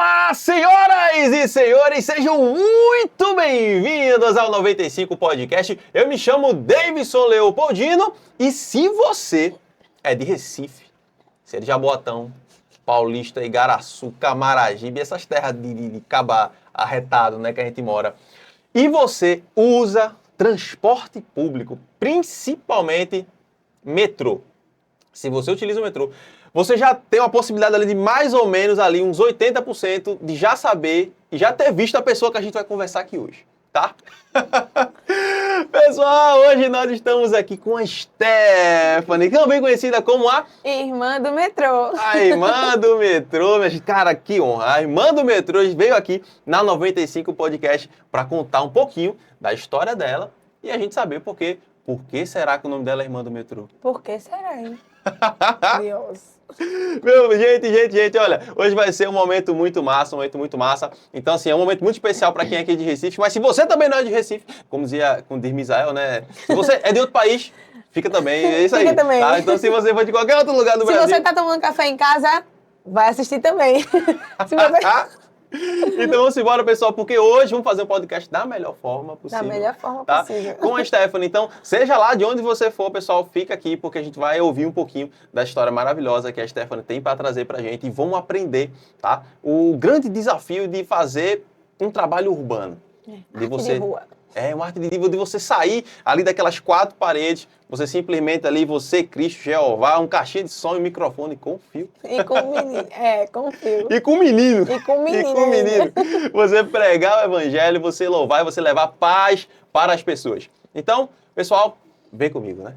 Olá, senhoras e senhores, sejam muito bem-vindos ao 95 Podcast. Eu me chamo Davidson Leopoldino e se você é de Recife, se é de Jaboatão, Paulista, Igaraçu, Camaragibe, essas terras de caba arretado, né, que a gente mora, e você usa transporte público, principalmente metrô. Se você utiliza o metrô, você já tem uma possibilidade ali de mais ou menos ali uns 80% de já saber e já ter visto a pessoa que a gente vai conversar aqui hoje, tá? Pessoal, hoje nós estamos aqui com a Stephanie, também conhecida como a Irmã do metrô. A irmã do metrô, minha gente. Cara, que honra. A irmã do metrô veio aqui na 95 Podcast para contar um pouquinho da história dela e a gente saber por que será que o nome dela é Irmã do Metrô. Por que será, hein? Deus. Meu, gente, olha, hoje vai ser um momento muito massa, Então, assim, é um momento muito especial para quem é aqui de Recife, mas se você também não é de Recife, como dizia Misael, né? Se você é de outro país, fica também, é isso aí. Fica também. Tá? Então, se você for de qualquer outro lugar do Brasil... Se você tá tomando café em casa, vai assistir também. Se você... Então vamos embora, pessoal, porque hoje vamos fazer um podcast da melhor forma possível. Da melhor forma tá? possível. Com a Stephanie. Então, seja lá de onde você for, pessoal, fica aqui, porque a gente vai ouvir um pouquinho da história maravilhosa que a Stephanie tem para trazer pra gente e vamos aprender, tá? O grande desafio de fazer um trabalho urbano. De rua. Uma arte de você sair ali daquelas quatro paredes, você simplesmente ali, você, Cristo, Jeová, um caixinha de som e um microfone com fio. E com o menino. Com fio. E com o menino. E com o menino. E com o menino. Você pregar o evangelho, você louvar e você levar paz para as pessoas. Então, pessoal, vem comigo, né?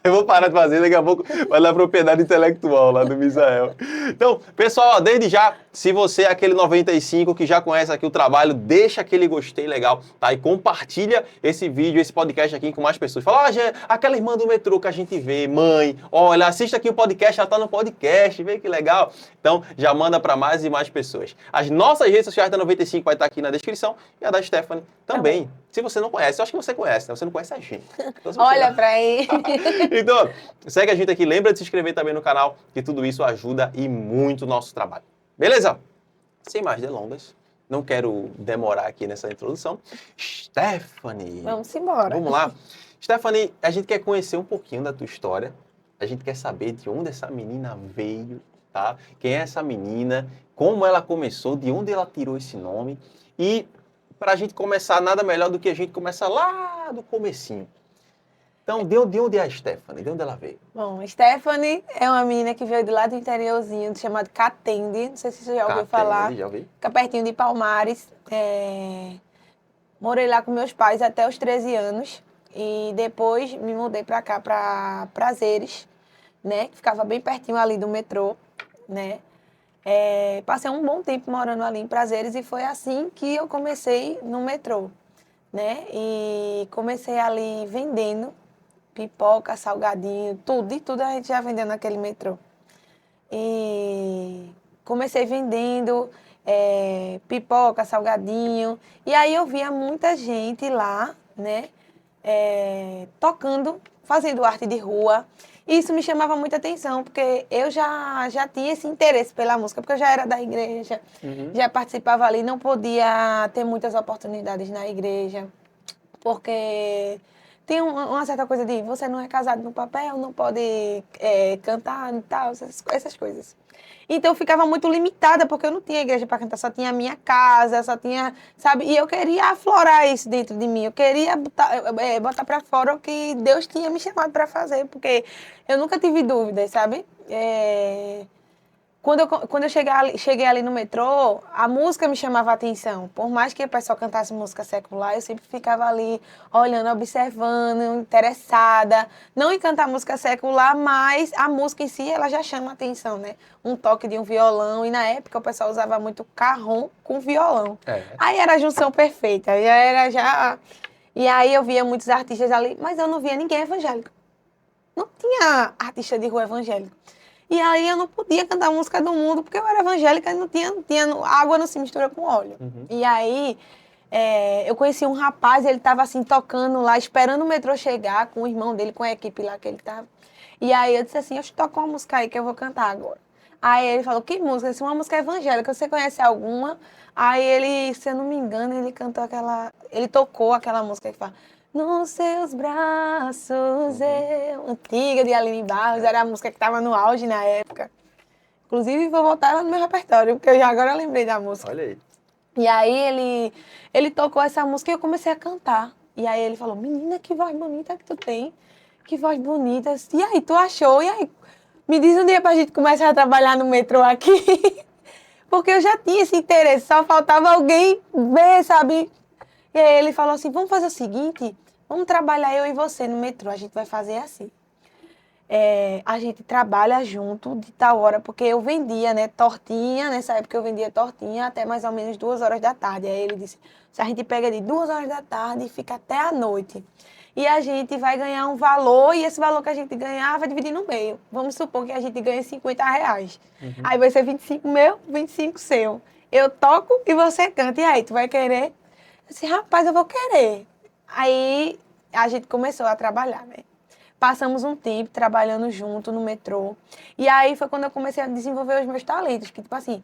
Eu vou parar de fazer, daqui a pouco vai dar propriedade intelectual lá do Misael. Então, pessoal, desde já, se você é aquele 95 que já conhece aqui o trabalho, deixa aquele gostei legal, tá? E compartilha esse vídeo, esse podcast aqui com mais pessoas. Fala, aquela irmã do metrô que a gente vê, mãe, olha, assista aqui o podcast, já tá no podcast, vê que legal. Então, já manda para mais e mais pessoas. As nossas redes sociais da 95 vai estar aqui na descrição e a da Stephanie também. Se você não conhece, eu acho que você conhece, né? Você não conhece a gente. Então, Olha pra aí. Então, segue a gente aqui. Lembra de se inscrever também no canal, que tudo isso ajuda e muito o nosso trabalho. Beleza? Sem mais delongas, não quero demorar aqui nessa introdução. Stephanie. Vamos embora. Vamos lá. Stephanie, a gente quer conhecer um pouquinho da tua história. A gente quer saber de onde essa menina veio, tá? Quem é essa menina, como ela começou, de onde ela tirou esse nome. E para a gente começar, nada melhor do que a gente começar lá do comecinho. Então, de onde é a Stephanie? De onde ela veio? Bom, Stephanie é uma menina que veio de lá do interiorzinho, chamado Catende. Não sei se você já ouviu falar. Já ouvi. Fica pertinho de Palmares. Morei lá com meus pais até os 13 anos. E depois me mudei pra cá, pra Prazeres, né? Que ficava bem pertinho ali do metrô, né? Passei um bom tempo morando ali em Prazeres e foi assim que eu comecei no metrô, né? E comecei ali vendendo pipoca, salgadinho, tudo a gente já vendendo naquele metrô. E comecei vendendo pipoca, salgadinho, e aí eu via muita gente lá, né? Tocando, fazendo arte de rua. E isso me chamava muita atenção, porque eu já tinha esse interesse pela música, porque eu já era da igreja, já participava ali, não podia ter muitas oportunidades na igreja, porque tem uma certa coisa de você não é casado no papel, não pode cantar e tal, essas coisas. Então eu ficava muito limitada, porque eu não tinha igreja para cantar, só tinha a minha casa, só tinha, sabe? E eu queria aflorar isso dentro de mim, eu queria botar para fora o que Deus tinha me chamado para fazer, porque eu nunca tive dúvidas, sabe? Quando eu cheguei ali no metrô, a música me chamava a atenção. Por mais que o pessoal cantasse música secular, eu sempre ficava ali olhando, observando, interessada. Não em cantar música secular, mas a música em si, ela já chama a atenção, né? Um toque de um violão. E na época o pessoal usava muito carrom com violão. Aí era a junção perfeita. E aí eu via muitos artistas ali, mas eu não via ninguém evangélico. Não tinha artista de rua evangélico. E aí eu não podia cantar a música do mundo, porque eu era evangélica e não tinha água não se mistura com óleo. E aí eu conheci um rapaz, ele estava assim tocando lá, esperando o metrô chegar, com o irmão dele, com a equipe lá que ele estava. E aí eu disse assim, eu toco uma música aí que eu vou cantar agora. Aí ele falou, que música? Isso é uma música evangélica, você conhece alguma? Aí ele, se eu não me engano, ele cantou aquela... Ele tocou aquela música que fala... Nos seus braços eu... Antiga, de Aline Barros, era a música que estava no auge na época. Inclusive, vou botar ela no meu repertório, porque eu já agora lembrei da música. Olha aí. E aí ele tocou essa música e eu comecei a cantar. E aí ele falou, menina, que voz bonita que tu tem. Que voz bonita. E aí, tu achou? E aí, me diz um dia pra gente começar a trabalhar no metrô aqui. Porque eu já tinha esse interesse, só faltava alguém ver, sabe? E aí ele falou assim, vamos fazer o seguinte, vamos trabalhar eu e você no metrô, a gente vai fazer assim. A gente trabalha junto de tal hora, porque eu vendia, né, tortinha, nessa época eu vendia tortinha até mais ou menos 2 horas da tarde. Aí ele disse, se a gente pega de 2 horas da tarde e fica até a noite. E a gente vai ganhar um valor, e esse valor que a gente ganhar vai dividir no meio. Vamos supor que a gente ganhe R$ 50. Aí vai ser 25 meu, 25 seu. Eu toco e você canta. E aí, tu vai querer? Eu disse, rapaz, eu vou querer. Aí a gente começou a trabalhar, né? Passamos um tempo trabalhando junto no metrô. E aí foi quando eu comecei a desenvolver os meus talentos. Que, tipo assim,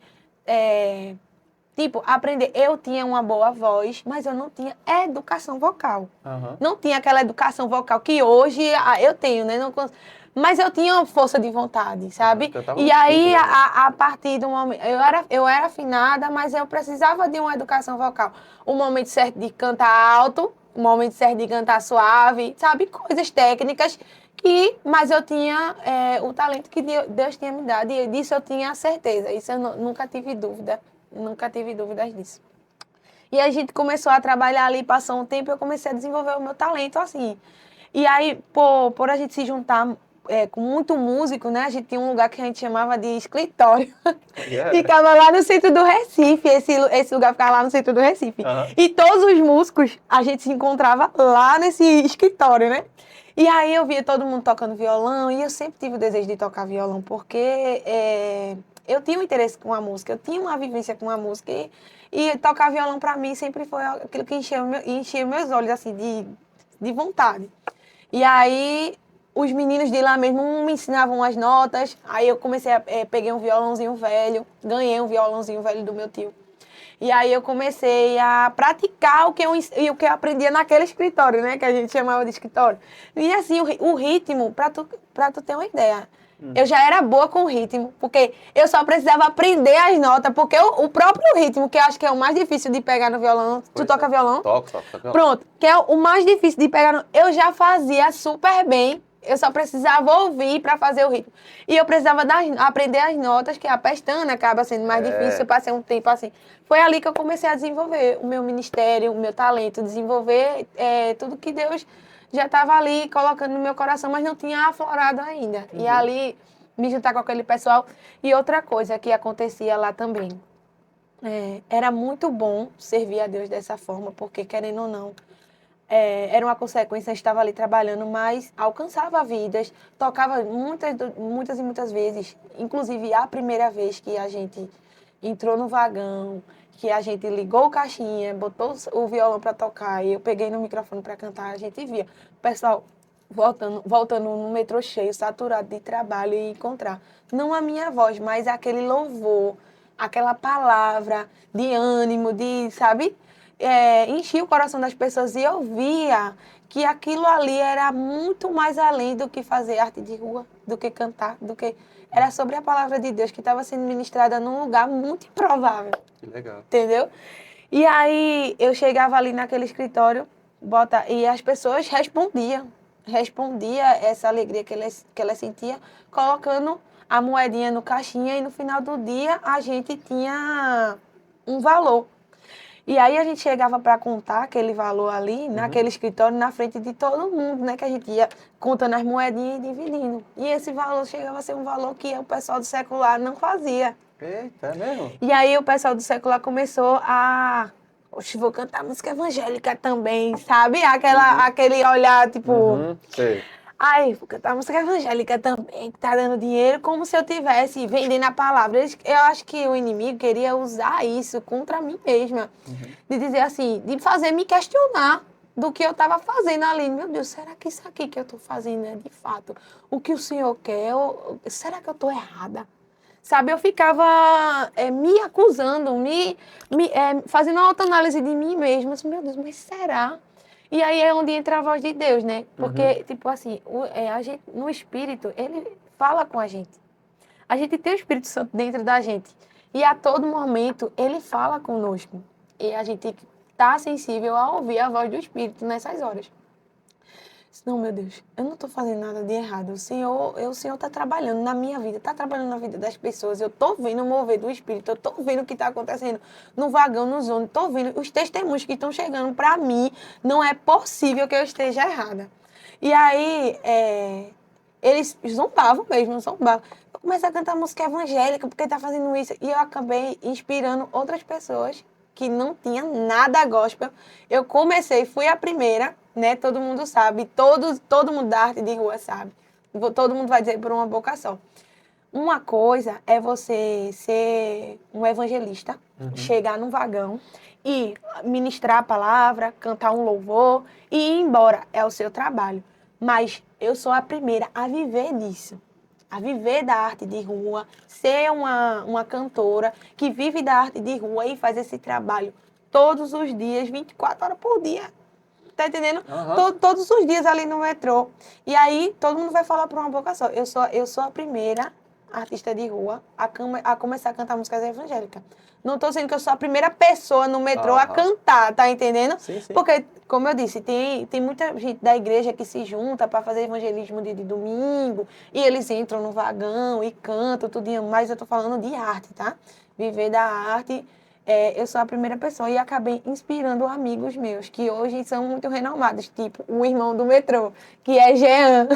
aprender. Eu tinha uma boa voz, mas eu não tinha educação vocal. Aham. Não tinha aquela educação vocal que hoje eu tenho, né? Não, mas eu tinha força de vontade, sabe? Cantava E muito aí, chique, né? a partir do momento... Eu era afinada, mas eu precisava de uma educação vocal. O momento certo de cantar alto, o momento certo de cantar suave, sabe? Coisas técnicas mas eu tinha o talento que Deus tinha me dado. E disso eu tinha certeza. Isso eu nunca tive dúvida. Nunca tive dúvidas disso. E a gente começou a trabalhar ali, passou um tempo, eu comecei a desenvolver o meu talento, assim. E aí, por a gente se juntar com muito músico, né? A gente tinha um lugar que a gente chamava de escritório. Yeah. Ficava lá no centro do Recife, esse lugar ficava lá no centro do Recife. Aham. E todos os músicos, a gente se encontrava lá nesse escritório, né? E aí eu via todo mundo tocando violão, e eu sempre tive o desejo de tocar violão, porque eu tinha um interesse com a música, eu tinha uma vivência com a música, e tocar violão para mim sempre foi aquilo que enchia meus olhos, assim, de vontade. E aí os meninos de lá mesmo me ensinavam as notas, aí eu comecei peguei um violãozinho velho, ganhei um violãozinho velho do meu tio. E aí eu comecei a praticar o que eu aprendia naquele escritório, né? Que a gente chamava de escritório. E assim, o ritmo, pra tu ter uma ideia, eu já era boa com o ritmo, porque eu só precisava aprender as notas, porque o próprio ritmo, que eu acho que é o mais difícil de pegar no violão. Tu toca violão? Toco. Pronto, que é o mais difícil de pegar. Eu já fazia super bem, eu só precisava ouvir para fazer o ritmo. E eu precisava aprender as notas, que a pestana acaba sendo mais difícil. Eu passei um tempo assim. Foi ali que eu comecei a desenvolver o meu ministério, o meu talento, desenvolver tudo que Deus já estava ali colocando no meu coração, mas não tinha aflorado ainda. E ali, me juntar com aquele pessoal. E outra coisa que acontecia lá também. Era muito bom servir a Deus dessa forma, porque, querendo ou não, era uma consequência, eu estava ali trabalhando, mas alcançava vidas, tocava muitas e muitas vezes. Inclusive, a primeira vez que a gente entrou no vagão, que a gente ligou o caixinha, botou o violão para tocar, e eu peguei no microfone para cantar, a gente via o pessoal voltando no metrô cheio, saturado de trabalho, e encontrar, não a minha voz, mas aquele louvor, aquela palavra de ânimo, sabe? Enchia o coração das pessoas, e eu via que aquilo ali era muito mais além do que fazer arte de rua, do que cantar, era sobre a palavra de Deus que estava sendo ministrada num lugar muito improvável. Que legal. Entendeu? E aí eu chegava ali naquele escritório, e as pessoas respondia essa alegria que elas sentiam, colocando a moedinha no caixinha, e no final do dia a gente tinha um valor. E aí a gente chegava para contar aquele valor ali, naquele escritório, na frente de todo mundo, né? Que a gente ia contando as moedinhas e dividindo. E esse valor chegava a ser um valor que o pessoal do secular não fazia. Eita, é mesmo? E aí o pessoal do secular começou a... Oxe, vou cantar música evangélica também, sabe? Aquele olhar, tipo... Sei. Ai, vou cantar música evangélica também, que tá dando dinheiro, como se eu tivesse vendendo a palavra. Eu acho que o inimigo queria usar isso contra mim mesma. De dizer assim, de fazer me questionar do que eu estava fazendo ali. Meu Deus, será que isso aqui que eu estou fazendo é de fato o que o Senhor quer? Será que eu estou errada? sabe? Eu ficava me acusando, fazendo uma autoanálise de mim mesma. Assim, meu Deus, mas será? E aí é onde entra a voz de Deus, né? Porque, tipo assim, a gente, no Espírito, ele fala com a gente. A gente tem o Espírito Santo dentro da gente. E a todo momento, ele fala conosco. E a gente tem que estar sensível a ouvir a voz do Espírito nessas horas. Não, meu Deus, eu não estou fazendo nada de errado. O Senhor está trabalhando na minha vida, está trabalhando na vida das pessoas. Eu estou vendo o mover do Espírito, eu estou vendo o que está acontecendo no vagão, nos ônibus, estou vendo os testemunhos que estão chegando para mim. Não é possível que eu esteja errada. E aí, eles zombavam mesmo, zombavam. Eu comecei a cantar música evangélica, porque está fazendo isso. E eu acabei inspirando outras pessoas que não tinham nada gospel. Eu comecei, fui a primeira, né? Todo mundo sabe, todo mundo da arte de rua sabe. Todo mundo vai dizer por uma boca só. Uma coisa é você ser um evangelista, chegar num vagão e ministrar a palavra, cantar um louvor e ir embora. É o seu trabalho. Mas eu sou a primeira a viver disso. A viver da arte de rua, ser uma cantora que vive da arte de rua e faz esse trabalho todos os dias, 24 horas por dia. Tá entendendo? Todos os dias ali no metrô. E aí, todo mundo vai falar por uma boca só. Eu sou a primeira artista de rua a começar a cantar músicas evangélicas. Não estou dizendo que eu sou a primeira pessoa no metrô a cantar, tá entendendo? Sim, sim. Porque, como eu disse, tem muita gente da igreja que se junta para fazer evangelismo de domingo, e eles entram no vagão e cantam tudinho, mas eu estou falando de arte, tá? Viver da arte. Eu sou a primeira pessoa e acabei inspirando amigos meus, que hoje são muito renomados, tipo o irmão do metrô, que é Jean.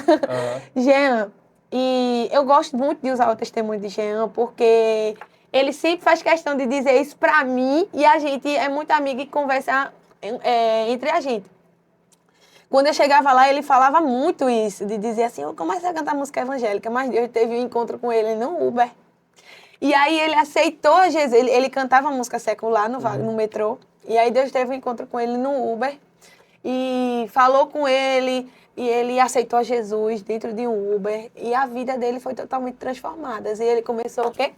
Jean. E eu gosto muito de usar o testemunho de Jean, porque ele sempre faz questão de dizer isso pra mim e a gente é muito amigo e conversa entre a gente. Quando eu chegava lá, ele falava muito isso, de dizer assim, eu comecei a cantar música evangélica, mas Deus teve um encontro com ele no Uber. E aí ele aceitou Jesus, ele cantava música secular no metrô, e aí Deus teve um encontro com ele no Uber, e falou com ele, e ele aceitou Jesus dentro de um Uber, e a vida dele foi totalmente transformada. E ele começou o quê?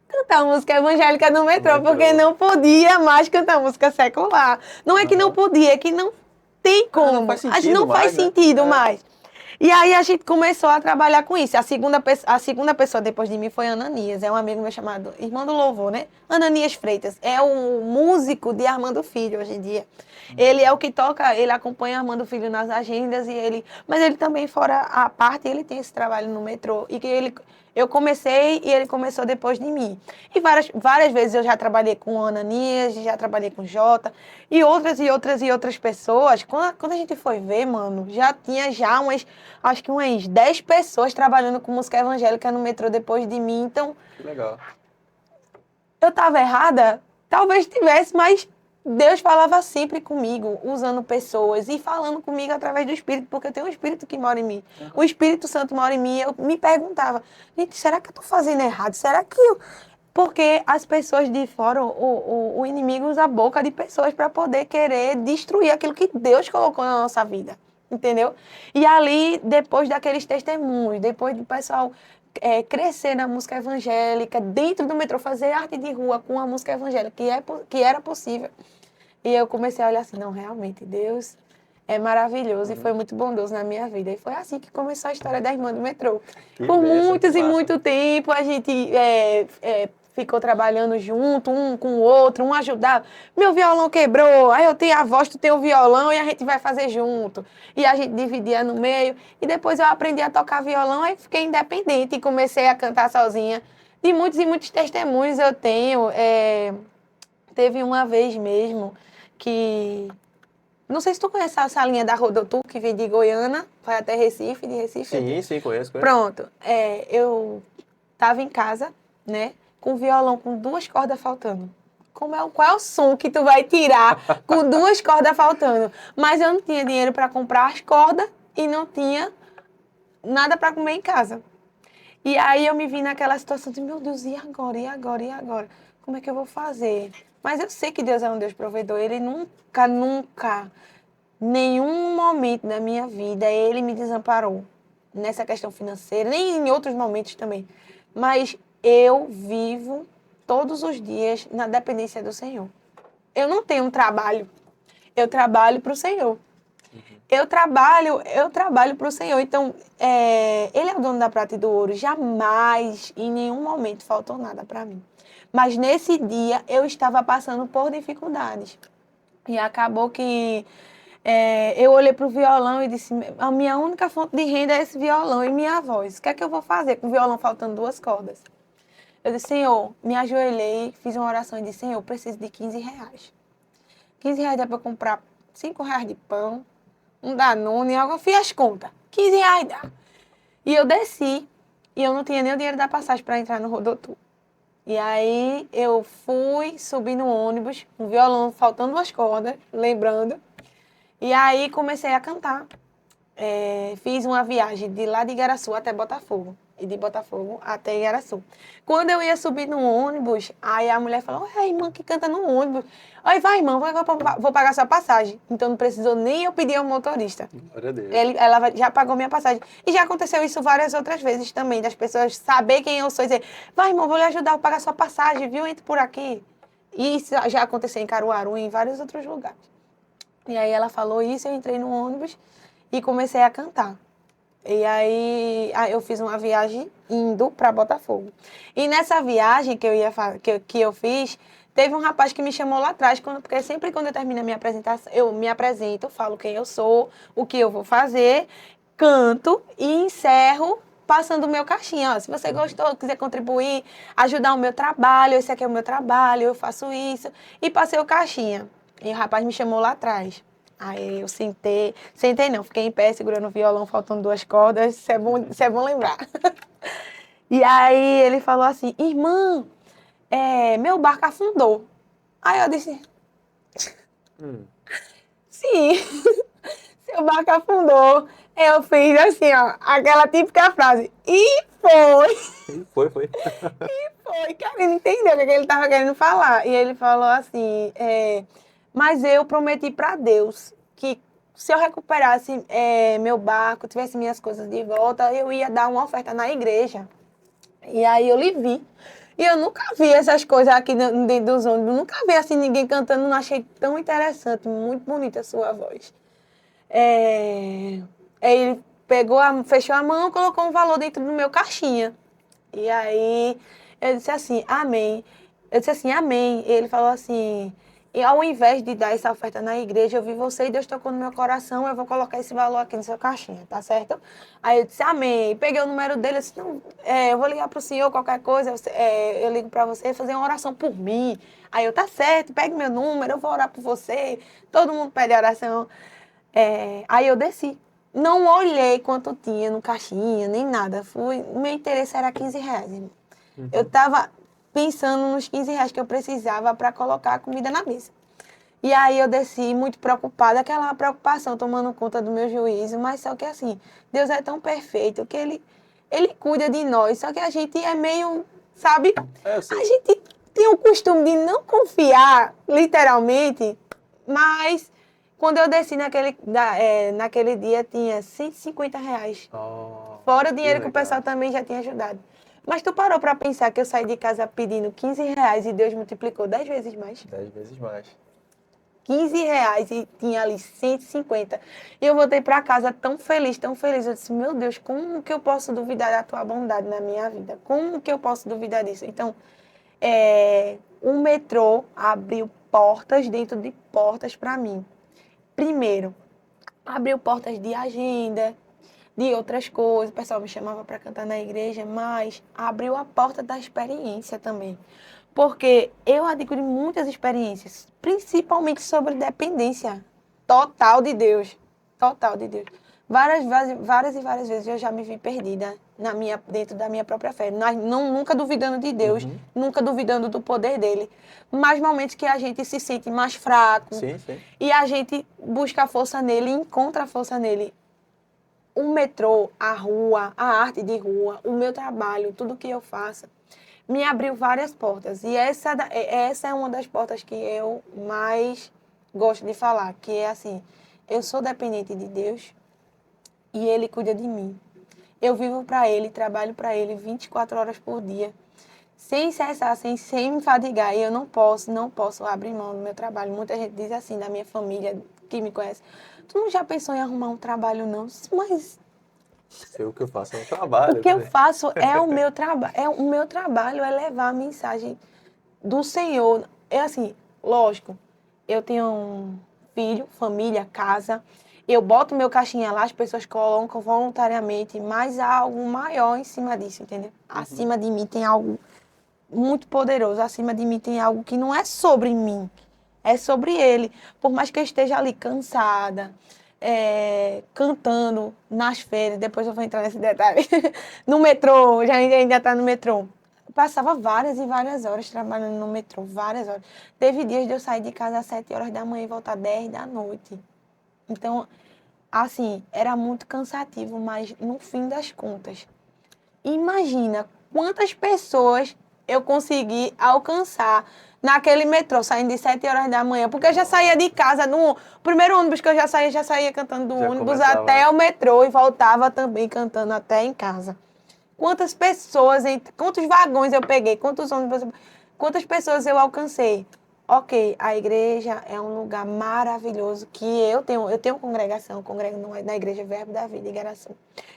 Cantar música evangélica no metrô, porque não podia mais cantar música secular. Não é que não podia, é que não tem como. Não faz sentido não mais, faz né? sentido mais. E aí a gente começou a trabalhar com isso. A segunda pessoa depois de mim foi Ananias. É um amigo meu chamado Irmão do Louvor, né? Ananias Freitas. É o músico de Armando Filho hoje em dia. Ele é o que toca, ele acompanha Armando Filho nas agendas, mas ele também, fora a parte, ele tem esse trabalho no metrô. E que eu comecei e ele começou depois de mim. E várias vezes eu já trabalhei com o Ananias, já trabalhei com o Jota, e outras pessoas. Quando a gente foi ver, mano, já tinha acho que umas 10 pessoas trabalhando com música evangélica no metrô depois de mim. Então, Que legal. eu estava errada? Talvez tivesse, mas Deus falava sempre comigo, usando pessoas e falando comigo através do Espírito, porque eu tenho um Espírito que mora em mim. O Espírito Santo mora em mim. Eu me perguntava, gente, será que eu estou fazendo errado? Será que eu... Porque as pessoas de fora, o inimigo usa a boca de pessoas para poder querer destruir aquilo que Deus colocou na nossa vida, entendeu? E ali, depois daqueles testemunhos, depois do pessoal crescer na música evangélica, dentro do metrô, fazer arte de rua com a música evangélica, que era possível. E eu comecei a olhar assim, não, realmente, Deus é maravilhoso e foi muito bondoso na minha vida. E foi assim que começou a história da Irmã do Metrô. Por muitos e muito tempo, a gente ficou trabalhando junto, um com o outro, um ajudava. Meu violão quebrou, aí eu tenho a voz, tu tem o violão e a gente vai fazer junto. E a gente dividia no meio. E depois eu aprendi a tocar violão, aí fiquei independente e comecei a cantar sozinha. De muitos e muitos testemunhos eu tenho. Teve uma vez mesmo que... Não sei se tu conhece essa linha da Rodotu, que vem de Goiânia, vai até Recife, de Recife. Sim, conheço. Pronto. Eu estava em casa, né, com o violão com 2 cordas faltando. Qual é o som que tu vai tirar com 2 cordas faltando? Mas eu não tinha dinheiro para comprar as cordas e não tinha nada para comer em casa. E aí eu me vi naquela situação de, meu Deus, e agora? E agora? E agora? Como é que eu vou fazer? Mas eu sei que Deus é um Deus provedor. Ele nunca, nenhum momento da minha vida, Ele me desamparou nessa questão financeira, nem em outros momentos também. Mas eu vivo todos os dias na dependência do Senhor. Eu não tenho um trabalho, eu trabalho para o Senhor. Eu trabalho para o Senhor. Então, Ele é o dono da prata e do ouro. Jamais, em nenhum momento, faltou nada para mim. Mas nesse dia, eu estava passando por dificuldades. E acabou que eu olhei para o violão e disse, a minha única fonte de renda é esse violão e minha voz. O que é que eu vou fazer com o violão faltando 2 cordas? Eu disse, Senhor, me ajoelhei, fiz uma oração e disse, Senhor, eu preciso de 15 reais. 15 reais dá para eu comprar 5 reais de pão, um Danone, algo, eu fiz as contas. 15 reais dá. E eu desci, e eu não tinha nem o dinheiro da passagem para entrar no Rodotu. E aí eu fui subir no ônibus, com o violão faltando 2 cordas, lembrando. E aí comecei a cantar. Fiz uma viagem de lá de Igaraçu até Botafogo. E de Botafogo até Igaraçu. Quando eu ia subir no ônibus, aí a mulher falou, é a irmã que canta no ônibus. Aí vai, irmã, vou pagar sua passagem. Então não precisou nem eu pedir ao motorista. Glória a Deus. Ela já pagou minha passagem. E já aconteceu isso várias outras vezes também, das pessoas saber quem eu sou e dizer, vai, irmão, vou lhe ajudar, vou pagar sua passagem, viu? Entre por aqui. E isso já aconteceu em Caruaru e em vários outros lugares. E aí ela falou isso, eu entrei no ônibus e comecei a cantar. E aí eu fiz uma viagem indo para Botafogo. E nessa viagem que eu fiz, teve um rapaz que me chamou lá atrás, porque sempre quando eu termino a minha apresentação, eu me apresento, falo quem eu sou, o que eu vou fazer, canto e encerro passando o meu caixinha. Ó, se você gostou, quiser contribuir, ajudar o meu trabalho, esse aqui é o meu trabalho, eu faço isso. E passei o caixinha. E o rapaz me chamou lá atrás. Aí eu sentei não, fiquei em pé segurando o violão, faltando 2 cordas, isso é bom lembrar. E aí ele falou assim, irmã, meu barco afundou. Aí eu disse, sim, seu barco afundou. Eu fiz assim, ó, aquela típica frase, e foi. Foi. Foi, cara, ele entendeu o que ele estava querendo falar. E ele falou assim, mas eu prometi para Deus que se eu recuperasse meu barco, tivesse minhas coisas de volta, eu ia dar uma oferta na igreja. E aí eu lhe vi. E eu nunca vi essas coisas aqui dentro dos ônibus. Nunca vi assim ninguém cantando, não achei tão interessante, muito bonita a sua voz. Aí ele fechou a mão, colocou um valor dentro do meu caixinha. E aí eu disse assim, amém. Eu disse assim, amém. E ele falou assim, e ao invés de dar essa oferta na igreja, eu vi você e Deus tocou no meu coração, eu vou colocar esse valor aqui no seu caixinha, tá certo? Aí eu disse, amém. Peguei o número dele, eu disse, não, eu vou ligar pro senhor, qualquer coisa, eu ligo pra você, fazer uma oração por mim. Aí eu, tá certo, pegue meu número, eu vou orar por você. Todo mundo pede oração. Aí eu desci. Não olhei quanto tinha no caixinha, nem nada. Meu interesse era 15 reais. Irmão. Eu estava pensando nos 15 reais que eu precisava para colocar a comida na mesa. E aí eu desci muito preocupada, aquela preocupação tomando conta do meu juízo, mas só que assim, Deus é tão perfeito que Ele cuida de nós, só que a gente é meio, sabe? Eu sei. A gente tem o costume de não confiar, literalmente, mas quando eu desci naquele dia tinha 150 reais. Fora o dinheiro que o pessoal também já tinha ajudado. Mas tu parou para pensar que eu saí de casa pedindo 15 reais e Deus multiplicou 10 vezes mais? 10 vezes mais. 15 reais e tinha ali 150. E eu voltei para casa tão feliz, tão feliz. Eu disse, meu Deus, como que eu posso duvidar da tua bondade na minha vida? Como que eu posso duvidar disso? Então, o metrô abriu portas dentro de portas para mim. Primeiro, abriu portas de agenda, de outras coisas. O pessoal me chamava para cantar na igreja, mas abriu a porta da experiência também. Porque eu adquiri muitas experiências, principalmente sobre dependência total de Deus. Total de Deus. Várias e várias vezes eu já me vi perdida dentro da minha própria fé. Nunca duvidando de Deus, nunca duvidando do poder dele. Mas momentos que a gente se sente mais fraco. Sim, sim. E a gente busca a força nele, encontra a força nele. O metrô, a rua, a arte de rua, o meu trabalho, tudo que eu faço, me abriu várias portas. E essa é uma das portas que eu mais gosto de falar, que é assim, eu sou dependente de Deus e Ele cuida de mim. Eu vivo para Ele, trabalho para Ele 24 horas por dia. sem cessar, sem me fadigar. E eu não posso abrir mão do meu trabalho. Muita gente diz assim, da minha família, que me conhece, tu não já pensou em arrumar um trabalho, não? Mas Sei o que eu faço no o trabalho, que eu né? faço é o meu trabalho. O meu trabalho é levar a mensagem do Senhor. É assim, lógico, eu tenho um filho, família, casa. Eu boto meu caixinha lá, as pessoas colocam voluntariamente, mas há algo maior em cima disso, entendeu? Acima de mim tem algo muito poderoso. Acima de mim tem algo que não é sobre mim, é sobre ele. Por mais que eu esteja ali cansada, cantando nas feiras, depois eu vou entrar nesse detalhe, no metrô, já ainda está no metrô. Eu passava várias e várias horas trabalhando no metrô, várias horas. Teve dias de eu sair de casa às 7 horas da manhã e voltar às 10 da noite. Então, assim, era muito cansativo, mas no fim das contas, imagina quantas pessoas eu consegui alcançar naquele metrô, saindo de 7 horas da manhã, porque eu já saía de casa, no primeiro ônibus que eu já saía cantando do Já ônibus começava, até né? o metrô e voltava também cantando até em casa. Quantas pessoas, quantos vagões eu peguei, quantos ônibus, quantas pessoas eu alcancei. Ok, a igreja é um lugar maravilhoso que eu tenho congregação, congrego na igreja Verbo da Vida e Geração.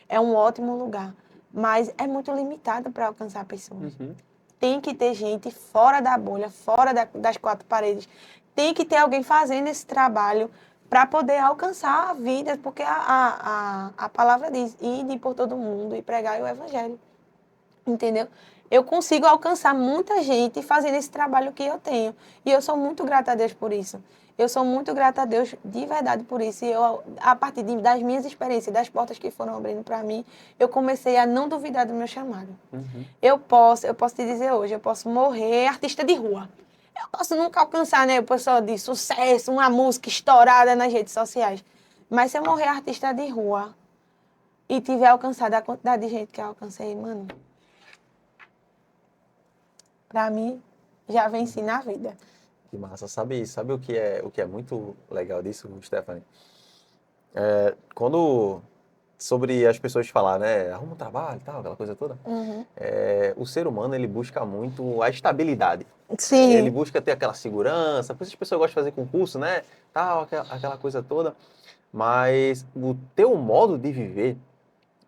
É um ótimo lugar, mas é muito limitado para alcançar pessoas. Uhum. Tem que ter gente fora da bolha, fora das quatro paredes. Tem que ter alguém fazendo esse trabalho para poder alcançar a vida, porque a palavra diz, ide por todo mundo e pregai o evangelho. Entendeu? Eu consigo alcançar muita gente fazendo esse trabalho que eu tenho. E eu sou muito grata a Deus por isso. Eu sou muito grata a Deus de verdade por isso. E eu, a partir das minhas experiências, das portas que foram abrindo para mim, eu comecei a não duvidar do meu chamado. Uhum. Eu posso te dizer hoje, eu posso morrer artista de rua. Eu posso nunca alcançar, né, o pessoal de sucesso, uma música estourada nas redes sociais. Mas se eu morrer artista de rua e tiver alcançado a quantidade de gente que eu alcancei, mano, para mim, já venci na vida. Que massa. Sabe o que é muito legal disso, Stephanie? Quando sobre as pessoas falar, né, arruma um trabalho e tal, aquela coisa toda, Uhum. o ser humano ele busca muito a estabilidade. Ele Sim, busca ter aquela segurança, por isso as pessoas gostam de fazer concurso, né, tal, aquela coisa toda. Mas o teu modo de viver,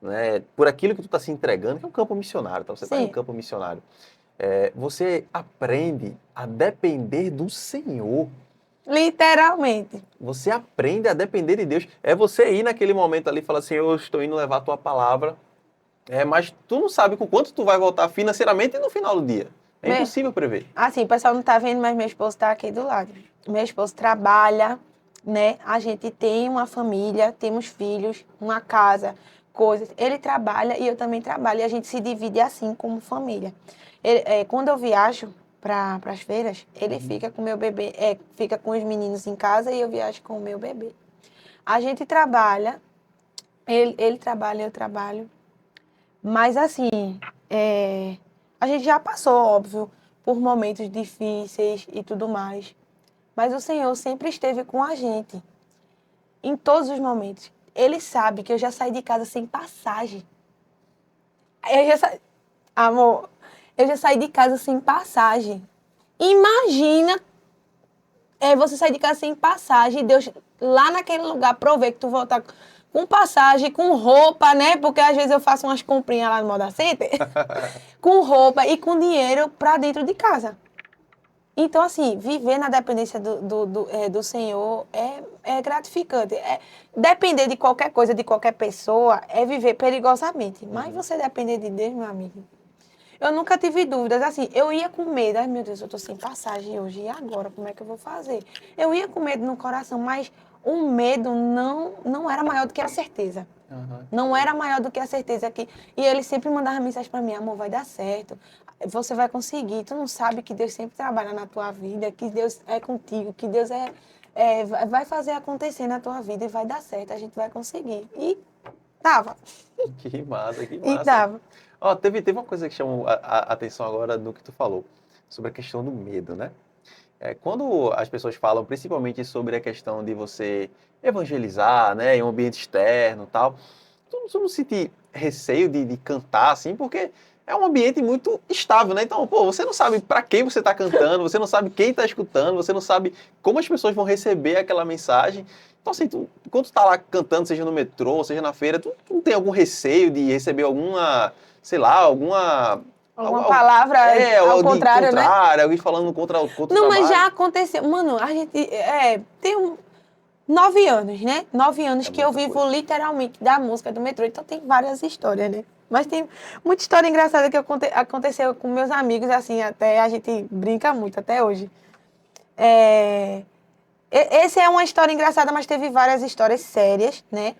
né, por aquilo que tu está se entregando, que é um campo missionário, tá? Você está em um sim, campo missionário. Você aprende a depender do Senhor. literalmente. Você aprende a depender de Deus. É você ir naquele momento ali e falar assim, eu estou indo levar a tua palavra, mas tu não sabe com quanto tu vai voltar financeiramente no final do dia. É Me- impossível prever. Assim, o pessoal não tá vendo, mas meu esposo está aqui do lado. Meu esposo trabalha, né? A gente tem uma família, temos filhos, uma casa, coisas. Ele trabalha e eu também trabalho. E a gente se divide assim como família. Quando eu viajo para as feiras, ele fica com o meu bebê, fica com os meninos em casa e eu viajo com o meu bebê. A gente trabalha, ele trabalha, eu trabalho. Mas assim, a gente já passou, óbvio, por momentos difíceis e tudo mais. Mas o Senhor sempre esteve com a gente, em todos os momentos. Ele sabe que eu já saí de casa sem passagem. Eu já sa... Amor, eu já saí de casa sem passagem. Imagina você sair de casa sem passagem e Deus lá naquele lugar prover que tu voltar com passagem, com roupa, né? Porque às vezes eu faço umas comprinhas lá no Moda Center. Com roupa e com dinheiro para dentro de casa. Então, assim, viver na dependência do Senhor é gratificante. Depender de qualquer coisa, de qualquer pessoa, é viver perigosamente. Mas Uhum. você depender de Deus, meu amigo. Eu nunca tive dúvidas. Assim, eu ia com medo. Ai, meu Deus, eu tô sem passagem hoje. E agora? Como é que eu vou fazer? Eu ia com medo no coração, mas o medo não era maior do que a certeza. Aham. Não era maior do que a certeza que. E ele sempre mandava mensagem para mim: amor, vai dar certo. Você vai conseguir. Tu não sabe que Deus sempre trabalha na tua vida, que Deus é contigo, que Deus vai fazer acontecer na tua vida e vai dar certo. A gente vai conseguir. E tava. Que massa, que E massa. tava. Ó, teve uma coisa que chamou a atenção agora do que tu falou, sobre a questão do medo, né? Quando as pessoas falam principalmente sobre a questão de você evangelizar, né, em um ambiente externo e tal, tu não sente receio de cantar, assim, porque é um ambiente muito estável, né? Então, pô, você não sabe para quem você está cantando, você não sabe quem está escutando, você não sabe como as pessoas vão receber aquela mensagem. Então, assim, quando tu tá lá cantando, seja no metrô, seja na feira, tu não tem algum receio de receber alguma, sei lá, alguma... Alguma palavra ao contrário, né? Alguém falando contra o Não, trabalho. mas já aconteceu. Mano, a gente tem 9 anos, né? 9 anos que eu muita vivo coisa. literalmente da música do metrô. Então tem várias histórias, né? Mas tem muita história engraçada que aconteceu com meus amigos, assim, até a gente brinca muito até hoje. Essa é uma história engraçada, mas teve várias histórias sérias, né?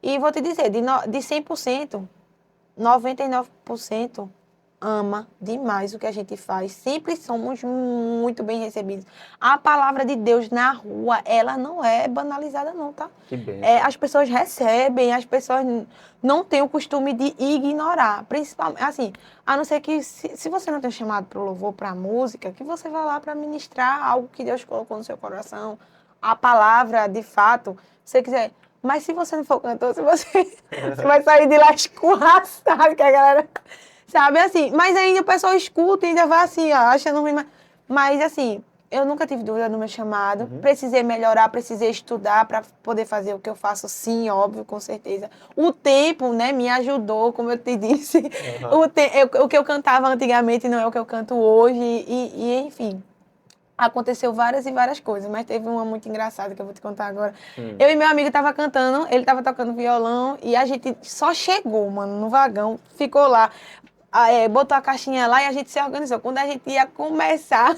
E vou te dizer, de 100%, 99% ama demais o que a gente faz. Sempre somos muito bem recebidos. A palavra de Deus na rua, ela não é banalizada não, tá? Que bênção. As pessoas recebem, as pessoas não têm o costume de ignorar. Principalmente, assim, a não ser que se você não tem chamado para o louvor, para a música, que você vá lá para ministrar algo que Deus colocou no seu coração. A palavra, de fato, se você quiser... Mas se você não for cantor, você vai sair de lá escorraçado, que a galera... Sabe, assim, mas ainda o pessoal escuta e ainda vai assim, ó, achando ruim. Mas, assim, eu nunca tive dúvida no meu chamado. Precisei melhorar, precisei estudar para poder fazer o que eu faço, sim, óbvio, com certeza. O tempo, né, me ajudou, como eu te disse. O que eu cantava antigamente não é o que eu canto hoje. Enfim, aconteceu várias e várias coisas, mas teve uma muito engraçada que eu vou te contar agora. Eu e meu amigo tava cantando, ele tava tocando violão e a gente só chegou, mano, no vagão, ficou lá, botou a caixinha lá e a gente se organizou. Quando a gente ia começar,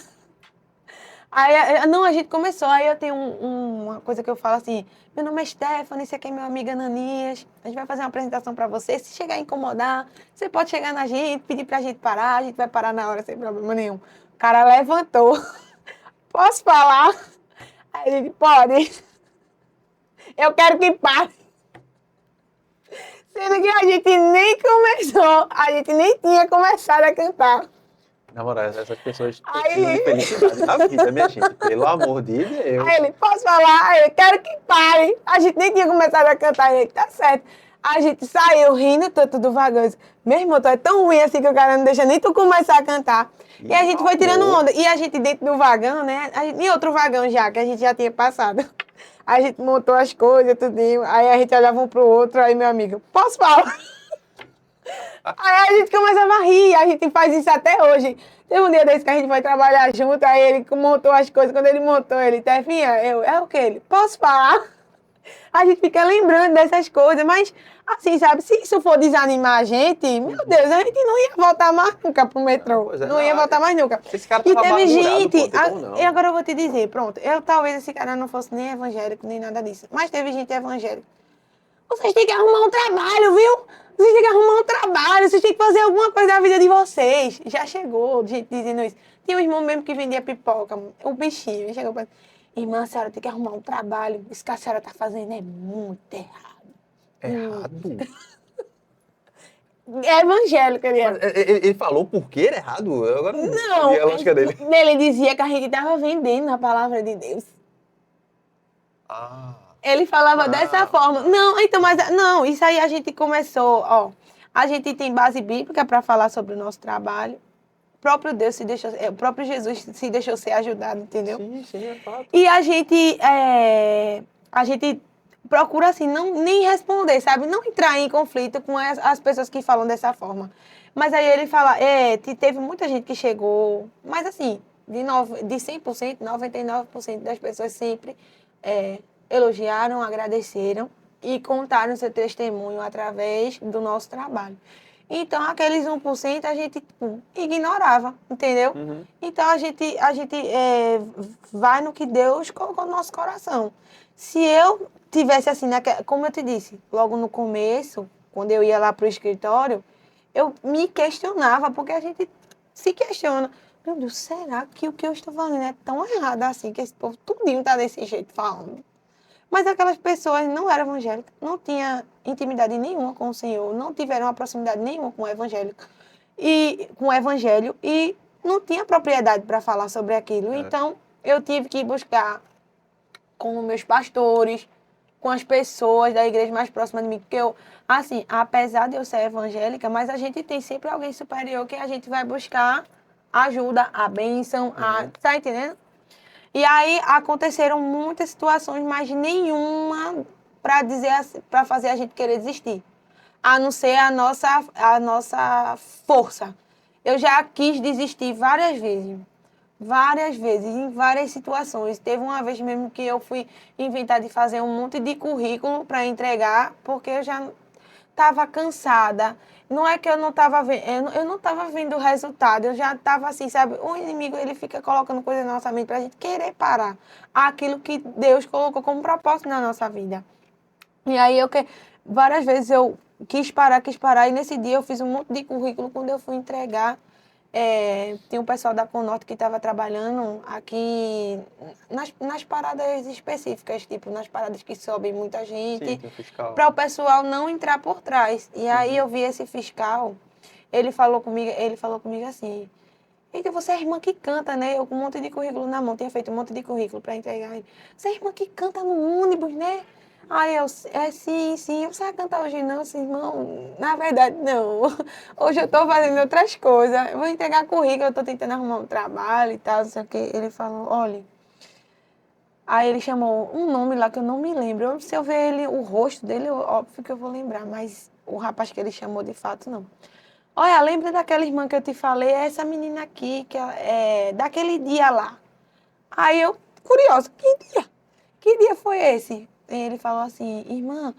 não, a gente começou, aí eu tenho uma coisa que eu falo assim, meu nome é Stephanie, esse aqui é meu amigo Ananias, a gente vai fazer uma apresentação pra você, se chegar a incomodar, você pode chegar na gente, pedir pra gente parar, a gente vai parar na hora sem problema nenhum. O cara levantou. Posso falar? Aí ele, pode. Eu quero que pare. Sendo que a gente nem começou, a gente nem tinha começado a cantar. Na moral, essas pessoas Aí- precisam de felicidade na vida, minha gente. Pelo amor de Deus. Aí ele, posso falar? Aí eu quero que pare. A gente nem tinha começado a cantar, aí ele, tá certo. A gente saiu rindo tanto do vagão. Meu irmão, tu é tão ruim assim que o cara não deixa nem tu começar a cantar. E a gente foi tirando onda. E a gente dentro do vagão, né? Em outro vagão já, que a gente já tinha passado. A gente montou as coisas, tudinho. Aí a gente olhava um pro outro, aí meu amigo, posso falar? Aí a gente começava a rir, a gente faz isso até hoje. Teve um dia desse que a gente foi trabalhar junto, aí ele montou as coisas. Quando ele montou, ele, Tefinha, é o que ele? Posso falar? A gente fica lembrando dessas coisas, mas assim, sabe, se isso for desanimar a gente, meu Deus, a gente não ia voltar mais nunca pro metrô. Pois é, não ia voltar mais nunca. Esse cara E tava teve amargurado, gente, pô, tem como não. e agora eu vou te dizer, pronto, talvez esse cara não fosse nem evangélico, nem nada disso, mas teve gente evangélica. Vocês têm que arrumar um trabalho, viu? Vocês têm que arrumar um trabalho, vocês têm que fazer alguma coisa da vida de vocês. Já chegou gente dizendo isso. Tinha um irmão mesmo que vendia pipoca, o bichinho, ele chegou pra irmã, a senhora tem que arrumar um trabalho. Isso que a senhora tá fazendo é muito errado. Errado? É evangélico, ele Mas ele falou por que era errado? Eu agora não Não, entendi a lógica dele. ele dizia que a gente tava vendendo a palavra de Deus. Ah. Ele falava dessa forma. Não, então, mas não, isso aí a gente começou, ó. A gente tem base bíblica para falar sobre o nosso trabalho. O próprio Deus se deixou, o próprio Jesus se deixou ser ajudado, entendeu? Sim, é fato. E a gente procura assim, nem responder, sabe? Não entrar em conflito com as pessoas que falam dessa forma. Mas aí ele fala, teve muita gente que chegou, mas assim, de 100%, 99% das pessoas sempre elogiaram, agradeceram e contaram seu testemunho através do nosso trabalho. Então, aqueles 1% a gente ignorava, entendeu? Então, a gente vai no que Deus colocou no nosso coração. Se eu tivesse assim, como eu te disse, logo no começo, quando eu ia lá para o escritório, eu me questionava, porque a gente se questiona. Meu Deus, será que o que eu estou falando é tão errado assim, que esse povo tudinho está desse jeito falando? Mas aquelas pessoas não eram evangélicas, não tinham intimidade nenhuma com o Senhor, não tiveram uma proximidade nenhuma com o evangélico e com o evangelho e não tinha propriedade para falar sobre aquilo. Então, eu tive que buscar com meus pastores, com as pessoas da igreja mais próxima de mim. Porque eu, assim, apesar de eu ser evangélica, mas a gente tem sempre alguém superior que a gente vai buscar ajuda, a bênção, tá entendendo? E aí aconteceram muitas situações, mas nenhuma para fazer a gente querer desistir. A não ser a nossa força. Eu já quis desistir várias vezes, em várias situações. Teve uma vez mesmo que eu fui inventar de fazer um monte de currículo para entregar, porque eu já estava cansada. Não é que eu não estava vendo, eu não estava vendo o resultado, eu já estava assim, sabe? O inimigo, ele fica colocando coisa na nossa mente para a gente querer parar aquilo que Deus colocou como propósito na nossa vida. E aí várias vezes eu quis parar, e nesse dia eu fiz um monte de currículo. Quando eu fui entregar, tem um pessoal da Conorte que estava trabalhando aqui nas paradas específicas, tipo nas paradas que sobe muita gente, Sim, tem um fiscal. para o pessoal não entrar por trás. E aí eu vi esse fiscal, ele falou comigo assim: eita, você é a irmã que canta, né? Eu com um monte de currículo na mão, tinha feito um monte de currículo para entregar. Ele, você é a irmã que canta no ônibus, né? Aí eu, sim, eu sei cantar hoje não, assim, irmão, na verdade não. Hoje eu tô fazendo outras coisas, eu vou entregar currículo, eu tô tentando arrumar um trabalho e tal, não sei o que. Ele falou, olha, aí ele chamou um nome lá que eu não me lembro. Se eu ver ele, o rosto dele, óbvio que eu vou lembrar, mas o rapaz que ele chamou de fato, não. Olha, lembra daquela irmã que eu te falei? É essa menina aqui, que é daquele dia lá. Aí eu, curiosa, que dia? Que dia foi esse? E ele falou assim, irmã,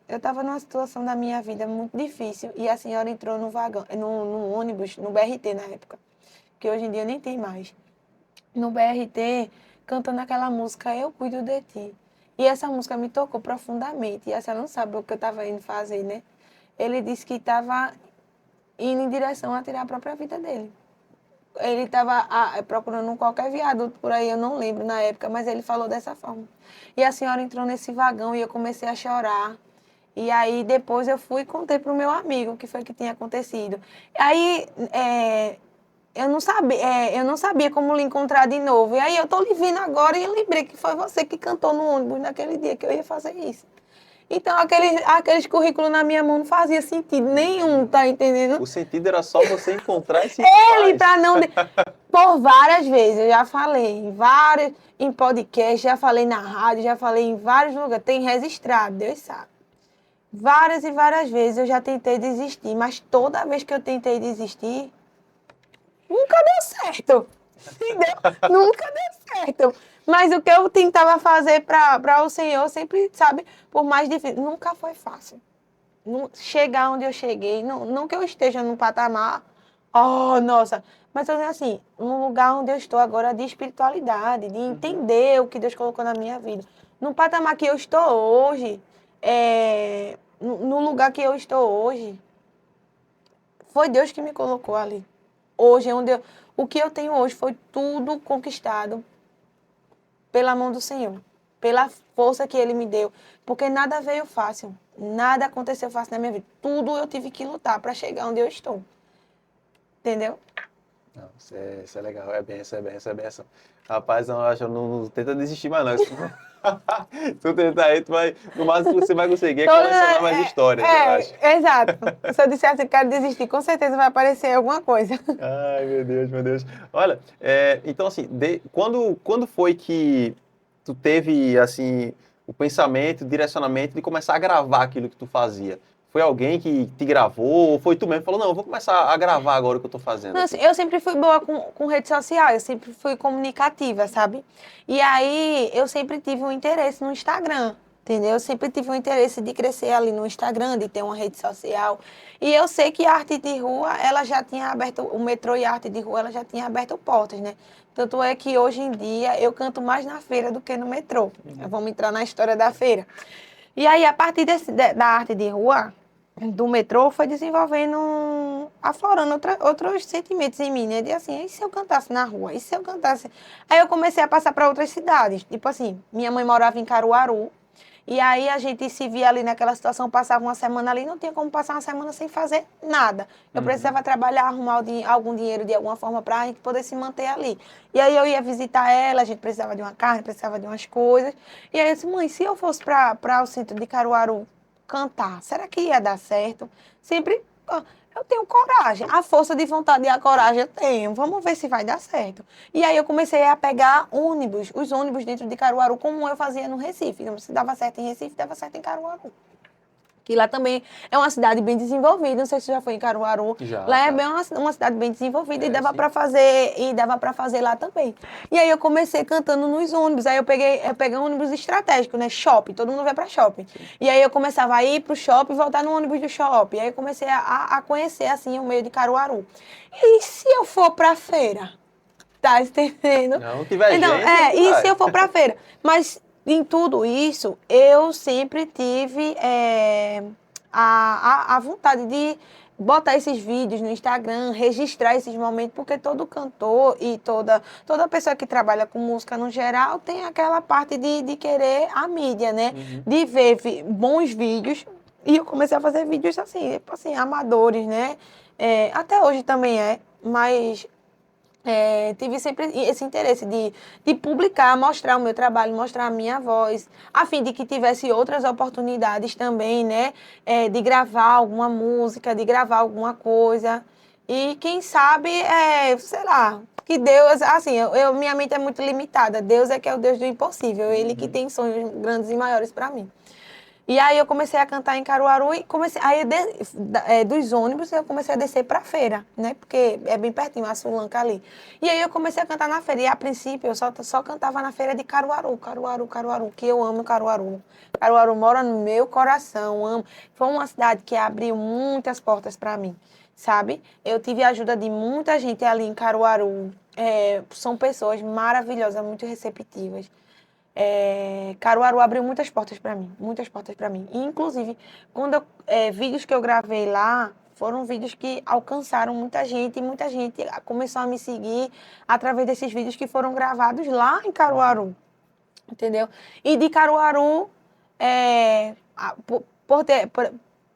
eu estava numa situação da minha vida muito difícil e a senhora entrou no vagão, no ônibus, no BRT na época, que hoje em dia nem tem mais. No BRT, cantando aquela música Eu Cuido de Ti. E essa música me tocou profundamente. E a senhora não sabe o que eu estava indo fazer, né? Ele disse que estava indo em direção a tirar a própria vida dele. Ele estava procurando qualquer viaduto por aí, eu não lembro na época, mas ele falou dessa forma. E a senhora entrou nesse vagão e eu comecei a chorar. E aí depois eu fui e contei para o meu amigo o que foi que tinha acontecido. Aí eu não sabia como lhe encontrar de novo. E aí eu estou lhe vendo agora e eu lembrei que foi você que cantou no ônibus naquele dia que eu ia fazer isso. Então, aqueles currículos na minha mão não fazia sentido nenhum, tá entendendo? O sentido era só você encontrar esse Ele, para não... Por várias vezes, eu já falei, em podcast, já falei na rádio, já falei em vários lugares, tem registrado, Deus sabe. Várias e várias vezes eu já tentei desistir, mas toda vez que eu tentei desistir, nunca deu certo, entendeu? Nunca deu certo. Mas o que eu tentava fazer para o Senhor sempre, sabe, por mais difícil, nunca foi fácil. Chegar onde eu cheguei, não que eu esteja num patamar, oh, nossa, mas eu digo assim, num lugar onde eu estou agora de espiritualidade, de entender o que Deus colocou na minha vida. No patamar que eu estou hoje, no lugar que eu estou hoje, foi Deus que me colocou ali. Hoje, o que eu tenho hoje foi tudo conquistado pela mão do Senhor, pela força que Ele me deu, porque nada veio fácil, nada aconteceu fácil na minha vida. Tudo eu tive que lutar para chegar onde eu estou. Entendeu? Não, isso é legal, é benção. Rapaz, não, eu acho, não tenta desistir mais não. Se tu tentar aí, no máximo que você vai conseguir é colecionar mais histórias, eu acho. Exato. Se eu disser assim, quero desistir, com certeza vai aparecer alguma coisa. Ai, meu Deus, meu Deus. Olha, então assim, quando foi que tu teve, assim, o pensamento, o direcionamento de começar a gravar aquilo que tu fazia? Foi alguém que te gravou ou foi tu mesmo que falou, não, eu vou começar a gravar agora o que eu tô fazendo? Não, assim, eu sempre fui boa com rede social, eu sempre fui comunicativa, sabe? E aí eu sempre tive um interesse no Instagram, entendeu? Eu sempre tive um interesse de crescer ali no Instagram, de ter uma rede social. E eu sei que a arte de rua, ela já tinha aberto, o metrô e a arte de rua, ela já tinha aberto portas, né? Tanto é que hoje em dia eu canto mais na feira do que no metrô. Vamos entrar na história da feira. E aí, a partir da arte de rua, do metrô, foi desenvolvendo, aflorando outros sentimentos em mim, né? De assim, e se eu cantasse na rua? E se eu cantasse... Aí eu comecei a passar para outras cidades. Tipo assim, minha mãe morava em Caruaru, E aí a gente se via ali naquela situação, passava uma semana ali, não tinha como passar uma semana sem fazer nada. Eu precisava trabalhar, arrumar algum dinheiro de alguma forma para a gente poder se manter ali. E aí eu ia visitar ela, a gente precisava de uma carne, precisava de umas coisas. E aí eu disse, mãe, se eu fosse para o centro de Caruaru cantar, será que ia dar certo? Sempre, eu tenho coragem, a força de vontade e a coragem eu tenho, vamos ver se vai dar certo. E aí eu comecei a pegar ônibus, os ônibus dentro de Caruaru, como eu fazia no Recife. Então, se dava certo em Recife, dava certo em Caruaru. Que lá também é uma cidade bem desenvolvida, não sei se você já foi em Caruaru. Já, lá é já. bem uma cidade bem desenvolvida e dava sim. para fazer lá também. E aí eu comecei cantando nos ônibus, aí eu peguei um ônibus estratégico, né, shopping, todo mundo vai para shopping. E aí eu começava a ir pro shopping e voltar no ônibus do shopping. Aí eu comecei a conhecer assim o meio de Caruaru. E se eu for para feira? Tá entendendo? Não tiver Então, gente, a gente e vai. se eu for para feira? Mas em tudo isso, eu sempre tive a vontade de botar esses vídeos no Instagram, registrar esses momentos, porque todo cantor e toda pessoa que trabalha com música no geral tem aquela parte de querer a mídia, né? De ver bons vídeos. E eu comecei a fazer vídeos assim, tipo assim, amadores, né? Até hoje também mas tive sempre esse interesse de publicar, mostrar o meu trabalho, mostrar a minha voz, a fim de que tivesse outras oportunidades também, né? De gravar alguma música, de gravar alguma coisa. E quem sabe, sei lá, que Deus, assim, minha mente é muito limitada. Deus é que é o Deus do impossível, Ele que tem sonhos grandes e maiores para mim. E aí eu comecei a cantar em Caruaru e comecei aí dos ônibus eu comecei a descer para a feira, né? Porque é bem pertinho a Sulanca ali. E aí eu comecei a cantar na feira. E a princípio eu só cantava na feira de Caruaru, Caruaru, que eu amo Caruaru. Caruaru mora no meu coração, amo. Foi uma cidade que abriu muitas portas para mim, sabe? Eu tive a ajuda de muita gente ali em Caruaru. São pessoas maravilhosas, muito receptivas. Caruaru abriu muitas portas para mim, muitas portas para mim. E, inclusive, vídeos que eu gravei lá foram vídeos que alcançaram muita gente e muita gente começou a me seguir através desses vídeos que foram gravados lá em Caruaru, entendeu? E de Caruaru,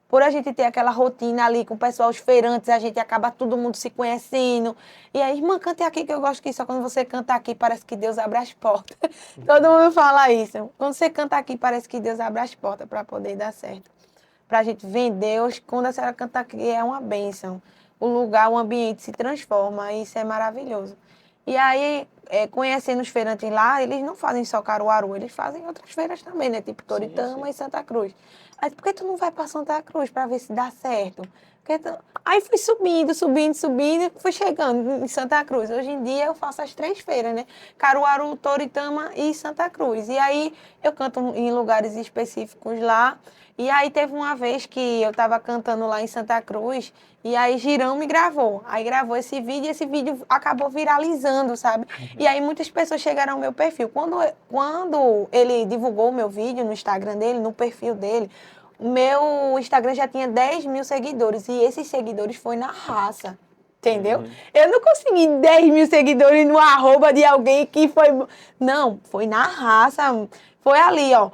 por a gente ter aquela rotina ali com o pessoal, os feirantes, a gente acaba todo mundo se conhecendo. E aí, irmã, cante aqui que eu gosto que só quando você canta aqui parece que Deus abre as portas. Todo mundo fala isso. Quando você canta aqui parece que Deus abre as portas para poder dar certo. Para a gente vender, quando a senhora canta aqui é uma bênção. O lugar, o ambiente se transforma e isso é maravilhoso. E aí, conhecendo os feirantes lá, eles não fazem só Caruaru, eles fazem outras feiras também, né? Tipo Toritama e Santa Cruz. Aí, por que tu não vai para Santa Cruz para ver se dá certo? Aí fui subindo, fui chegando em Santa Cruz. Hoje em dia eu faço as 3 feiras, né? Caruaru, Toritama e Santa Cruz. E aí eu canto em lugares específicos lá. E aí teve uma vez que eu estava cantando lá em Santa Cruz e aí Girão me gravou. Aí gravou esse vídeo e esse vídeo acabou viralizando, sabe? E aí muitas pessoas chegaram ao meu perfil. Quando ele divulgou o meu vídeo no Instagram dele, no perfil dele, o meu Instagram já tinha 10 mil seguidores e esses seguidores foi na raça. Entendeu? Eu não consegui 10 mil seguidores no arroba de alguém que foi... Não, foi na raça. Foi ali, ó.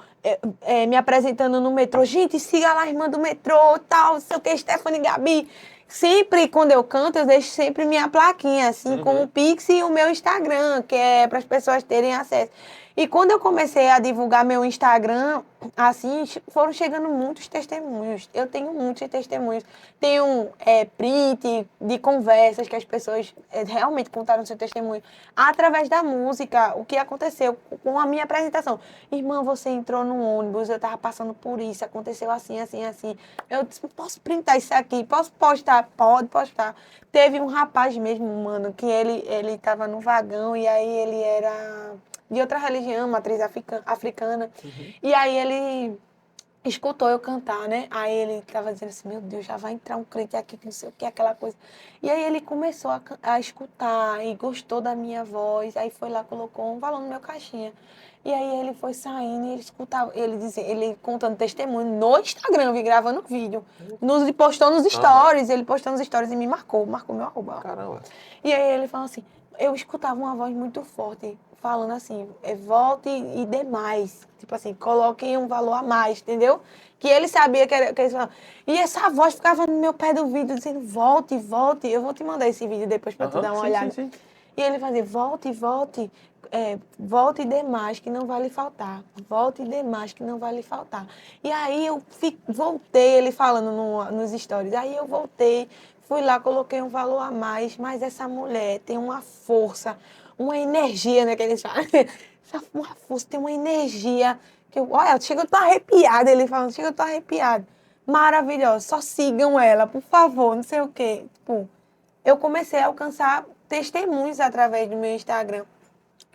Me apresentando no metrô. Gente, siga lá a irmã do metrô, tal, não sei o que, Stephanie Gabi. Sempre, quando eu canto, eu deixo sempre minha plaquinha, assim, com o Pix e o meu Instagram, que é para as pessoas terem acesso. E quando eu comecei a divulgar meu Instagram, assim, foram chegando muitos testemunhos. Eu tenho muitos testemunhos. Tenho print de conversas que as pessoas realmente contaram seu testemunho. Através da música, o que aconteceu com a minha apresentação. Irmã, você entrou no ônibus, eu estava passando por isso, aconteceu assim, assim, assim. Eu disse, posso printar isso aqui? Posso postar? Pode postar. Teve um rapaz mesmo, mano, que ele estava no vagão e aí ele era de outra religião, matriz africana. E aí ele escutou eu cantar, né? Aí ele tava dizendo assim, meu Deus, já vai entrar um crente aqui, que não sei o que, aquela coisa. E aí ele começou a escutar e gostou da minha voz. Aí foi lá, colocou um valor no meu caixinha. E aí ele foi saindo e ele escutava, ele contando testemunho no Instagram, gravando vídeo. Postou nos stories, ele postou nos stories e me marcou meu arroba. Caramba. E aí ele falou assim, eu escutava uma voz muito forte falando assim, volte e dê mais. Tipo assim, coloquem um valor a mais, entendeu? Que ele sabia que eles falavam. E essa voz ficava no meu pé do vídeo, dizendo, volte, volte. Eu vou te mandar esse vídeo depois para tu dar uma olhada. Sim. E ele fazia, volte, volte, volte e dê mais, que não vai lhe faltar. Volte e dê mais, que não vai lhe faltar. E aí eu voltei, ele falando nos stories, aí eu voltei, fui lá, coloquei um valor a mais, mas essa mulher tem uma força, uma energia, né, que eles falam. Uma força, tem uma energia, que eu, olha, chega, eu tô arrepiada, ele falando, chega, eu tô arrepiada. Maravilhosa, só sigam ela, por favor, não sei o quê. Tipo, eu comecei a alcançar testemunhos através do meu Instagram.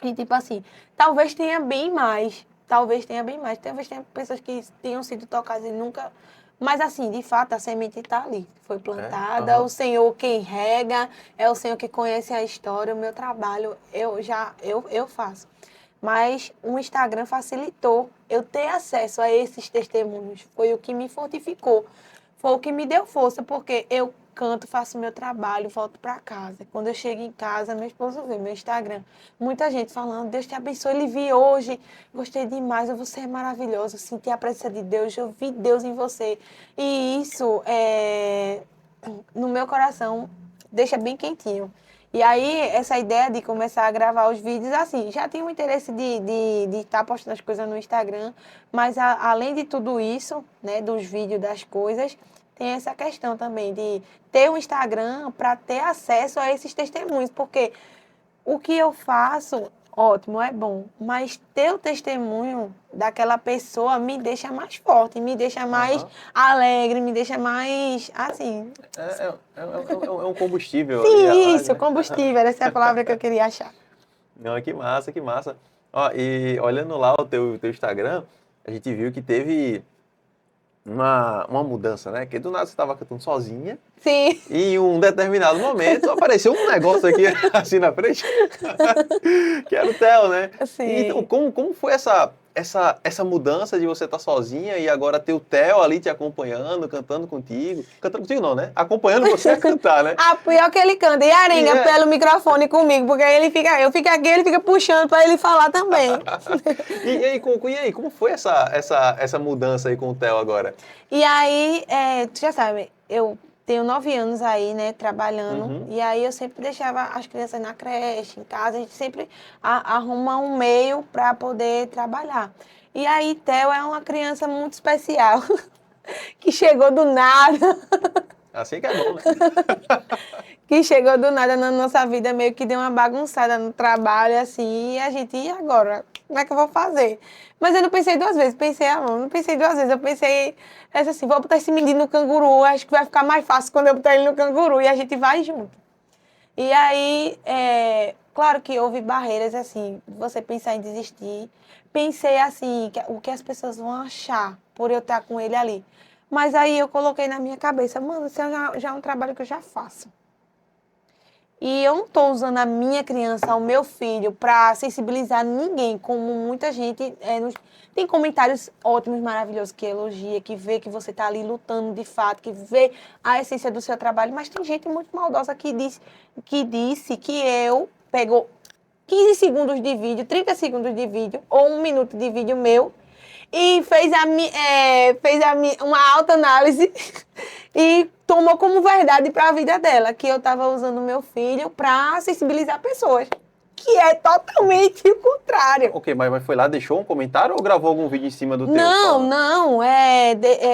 E, tipo assim, talvez tenha bem mais. Talvez tenha bem mais. Talvez tenha pessoas que tenham sido tocadas e nunca... Mas, assim, de fato, a semente está ali. Foi plantada, o Senhor quem rega, é o Senhor que conhece a história, o meu trabalho, eu faço. Mas o Instagram facilitou eu ter acesso a esses testemunhos. Foi o que me fortificou. Foi o que me deu força, porque eu canto, faço meu trabalho, volto para casa. Quando eu chego em casa, meu esposo vê meu Instagram. Muita gente falando, Deus te abençoe, ele vi hoje, gostei demais, você é maravilhoso, senti a presença de Deus, eu vi Deus em você. E isso, no meu coração, deixa bem quentinho. E aí, essa ideia de começar a gravar os vídeos, assim, já tinha o interesse de estar postando as coisas no Instagram, mas além de tudo isso, né, dos vídeos, das coisas, tem essa questão também de ter um Instagram para ter acesso a esses testemunhos, porque o que eu faço, ótimo, é bom, mas ter o testemunho daquela pessoa me deixa mais forte, me deixa mais alegre, me deixa mais, assim... É um combustível. Sim, isso, combustível, essa é a palavra que eu queria achar. Não, que massa, que massa. Ó, e olhando lá o teu Instagram, a gente viu que teve uma mudança, né? Que do nada você estava cantando sozinha. Sim. E em um determinado momento apareceu um negócio aqui assim na frente, que era o Theo, né? Sim. E então, como foi essa mudança de você estar sozinha e agora ter o Theo ali te acompanhando, cantando contigo? Cantando contigo não, né? Acompanhando você a cantar, né? Ah, pior que ele canta. E arenga pelo microfone comigo, porque aí eu fico aqui, ele fica puxando para ele falar também. E aí, como foi essa mudança aí com o Theo agora? E aí, tu já sabe, eu tenho 9 anos aí, né, trabalhando, e aí eu sempre deixava as crianças na creche, em casa, a gente sempre arruma um meio para poder trabalhar. E aí, Theo é uma criança muito especial, que chegou do nada. Assim que é bom, né? Que chegou do nada na nossa vida, meio que deu uma bagunçada no trabalho, assim, e a gente, e agora? Como é que eu vou fazer? Mas eu não pensei duas vezes, não pensei duas vezes, eu pensei, assim, vou botar esse menino no canguru, acho que vai ficar mais fácil quando eu botar ele no canguru, e a gente vai junto. E aí, claro que houve barreiras, assim, você pensar em desistir, pensei, assim, o que as pessoas vão achar por eu estar com ele ali. Mas aí eu coloquei na minha cabeça, mano, isso já é um trabalho que eu já faço. E eu não estou usando a minha criança, o meu filho, para sensibilizar ninguém, como muita gente... tem comentários ótimos, maravilhosos, que elogia, que vê que você está ali lutando de fato, que vê a essência do seu trabalho, mas tem gente muito maldosa que disse que eu pegou 15 segundos de vídeo, 30 segundos de vídeo, ou 1 minuto de vídeo meu, e fez uma autoanálise e tomou como verdade para a vida dela, que eu estava usando o meu filho para sensibilizar pessoas, que é totalmente o contrário. Ok, mas foi lá, deixou um comentário ou gravou algum vídeo em cima do teu? Não,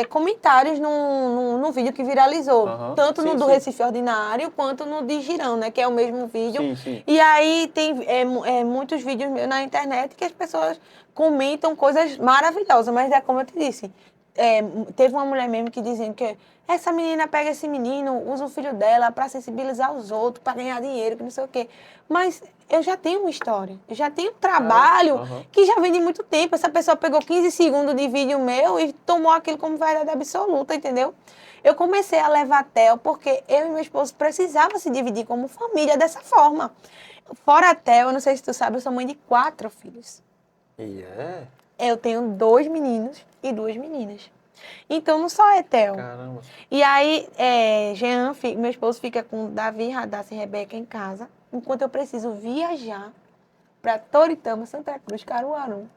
comentários no vídeo que viralizou, tanto no do Recife Ordinário, quanto no de Girão, né, que é o mesmo vídeo. Sim. E aí tem muitos vídeos meus na internet que as pessoas comentam coisas maravilhosas, mas é como eu te disse, teve uma mulher mesmo que dizendo que essa menina pega esse menino, usa o filho dela para sensibilizar os outros, para ganhar dinheiro, que não sei o quê. Mas eu já tenho uma história, eu já tenho um trabalho que já vem de muito tempo. Essa pessoa pegou 15 segundos de vídeo meu e tomou aquilo como verdade absoluta, entendeu? Eu comecei a levar Theo porque eu e meu esposo precisavam se dividir como família dessa forma. Fora Theo, eu não sei se tu sabe, eu sou mãe de 4 filhos. Eu tenho 2 meninos e 2 meninas. Então, não só é Theo. Caramba. E aí, Jean, meu esposo, fica com Davi, Radassa e Rebeca em casa. enquanto eu preciso viajar para Toritama, Santa Cruz, Caruaru,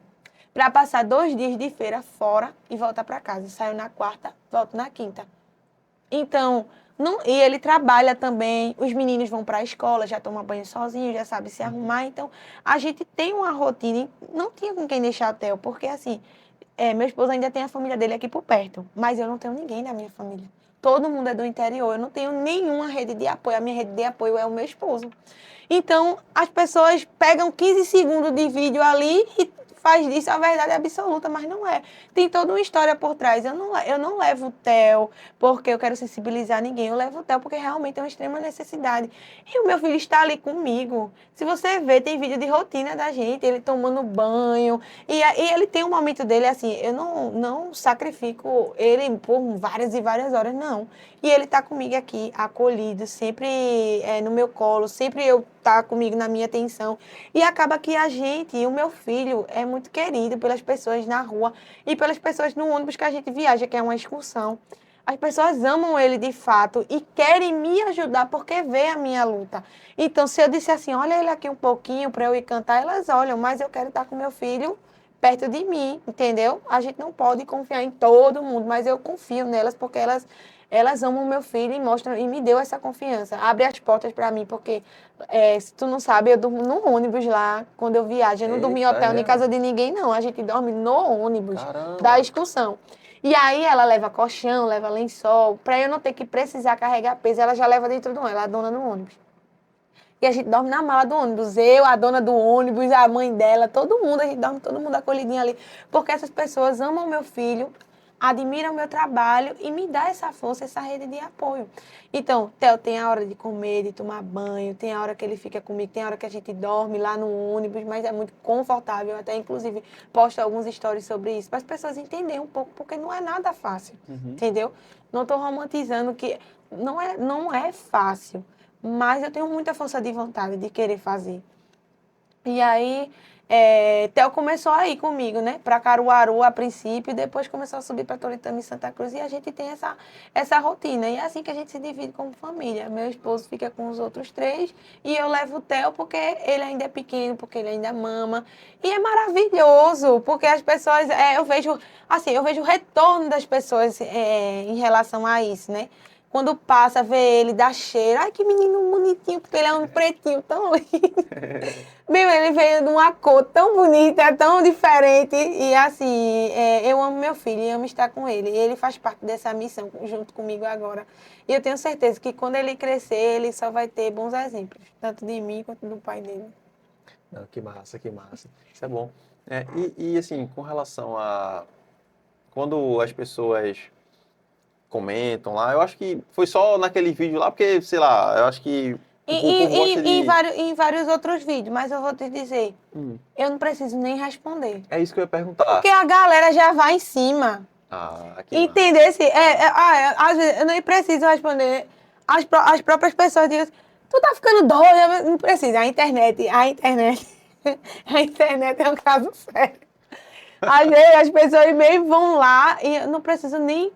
para passar 2 dias de feira fora e voltar para casa. Saio na quarta, volto na quinta. Então, e ele trabalha também, os meninos vão para a escola, já tomam banho sozinho, já sabe se arrumar. Então, a gente tem uma rotina, não tinha com quem deixar hotel, porque assim, meu esposo ainda tem a família dele aqui por perto, mas eu não tenho ninguém da minha família. Todo mundo é do interior, eu não tenho nenhuma rede de apoio, a minha rede de apoio é o meu esposo. Então, as pessoas pegam 15 segundos de vídeo ali e faz disso a verdade absoluta, mas não é. Tem toda uma história por trás. Eu não levo o Theo porque eu quero sensibilizar ninguém. Eu levo o Theo porque realmente é uma extrema necessidade. E o meu filho está ali comigo. Se você ver, tem vídeo de rotina da gente, ele tomando banho. E ele tem um momento dele, assim, eu não sacrifico ele por várias e várias horas, não. E ele está comigo aqui, acolhido, sempre no meu colo, sempre eu tá comigo na minha atenção. E acaba que a gente, e o meu filho, é muito querido pelas pessoas na rua e pelas pessoas no ônibus que a gente viaja, que é uma excursão. As pessoas amam ele de fato e querem me ajudar porque vê a minha luta. Então, se eu disser assim, olha ele aqui um pouquinho para eu ir cantar, elas olham, mas eu quero estar com meu filho perto de mim, entendeu? A gente não pode confiar em todo mundo, mas eu confio nelas porque elas amam meu filho e mostram e me deu essa confiança. Abre as portas para mim, porque se tu não sabe, eu durmo no ônibus lá quando eu viajo. Eu não durmo em Eita, hotel nem é. casa de ninguém, não. A gente dorme no ônibus Caramba. da excursão. E aí ela leva colchão, leva lençol, para eu não ter que precisar carregar peso. Ela já leva dentro do ônibus, ela é a dona do ônibus. E a gente dorme na mala do ônibus. Eu, a dona do ônibus, a mãe dela, todo mundo, a gente dorme todo mundo acolhidinho ali. Porque essas pessoas amam meu filho, admiram o meu trabalho e me dá essa força, essa rede de apoio. Então, Theo tem a hora de comer, de tomar banho, tem a hora que ele fica comigo, tem a hora que a gente dorme lá no ônibus, mas é muito confortável. Até, inclusive, posto alguns stories sobre isso, para as pessoas entenderem um pouco, porque não é nada fácil, entendeu? Não estou romantizando que não é fácil. Mas eu tenho muita força de vontade de querer fazer. E aí, Theo começou a ir comigo, né? Para Caruaru a princípio, e depois começou a subir para Toritama e Santa Cruz. E a gente tem essa rotina. E é assim que a gente se divide como família. Meu esposo fica com os outros 3 e eu levo o Theo porque ele ainda é pequeno, porque ele ainda mama. E é maravilhoso, porque as pessoas, eu vejo o retorno das pessoas em relação a isso, né? Quando passa, vê ele, dá cheiro. Ai, que menino bonitinho, porque ele é um pretinho tão lindo. Meu, ele veio de uma cor tão bonita, tão diferente. E assim, eu amo meu filho e amo estar com ele. E ele faz parte dessa missão junto comigo agora. E eu tenho certeza que quando ele crescer, ele só vai ter bons exemplos. Tanto de mim quanto do pai dele. Não, que massa, que massa. Isso é bom. E assim, com relação a... Quando as pessoas comentam lá, eu acho que foi só naquele vídeo lá, porque, sei lá, eu acho que o povo gosta E de... em vários outros vídeos, mas eu vou te dizer, eu não preciso nem responder. É isso que eu ia perguntar. Porque a galera já vai em cima. Ah, que Entender se às vezes eu nem preciso responder. As próprias pessoas dizem, tu tá ficando doida, não precisa. A internet é um caso sério. Às vezes as pessoas meio vão lá e eu não preciso nem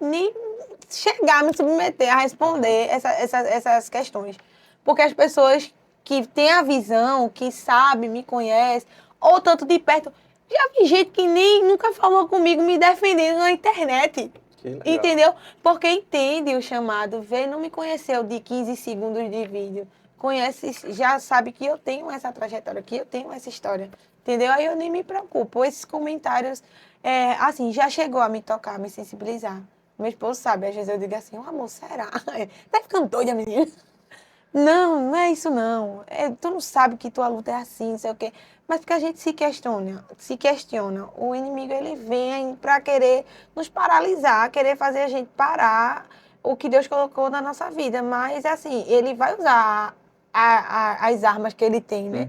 chegar a me submeter a responder essas questões. Porque as pessoas que têm a visão, que sabem, me conhecem, ou tanto de perto, já vi gente que nem nunca falou comigo me defendendo na internet. Que legal. Entendeu? Porque entende o chamado, vê, não me conheceu de 15 segundos de vídeo. Conhece, já sabe que eu tenho essa trajetória, que eu tenho essa história. Entendeu? Aí eu nem me preocupo. Esses comentários, assim, já chegou a me tocar, a me sensibilizar. Meu esposo sabe, às vezes eu digo assim, amor, será? Tá ficando doida, menina? Não é isso não. Tu não sabe que tua luta é assim, não sei o quê. Mas porque a gente se questiona. O inimigo, ele vem para querer nos paralisar, querer fazer a gente parar o que Deus colocou na nossa vida. Mas, assim, ele vai usar as armas que ele tem, né?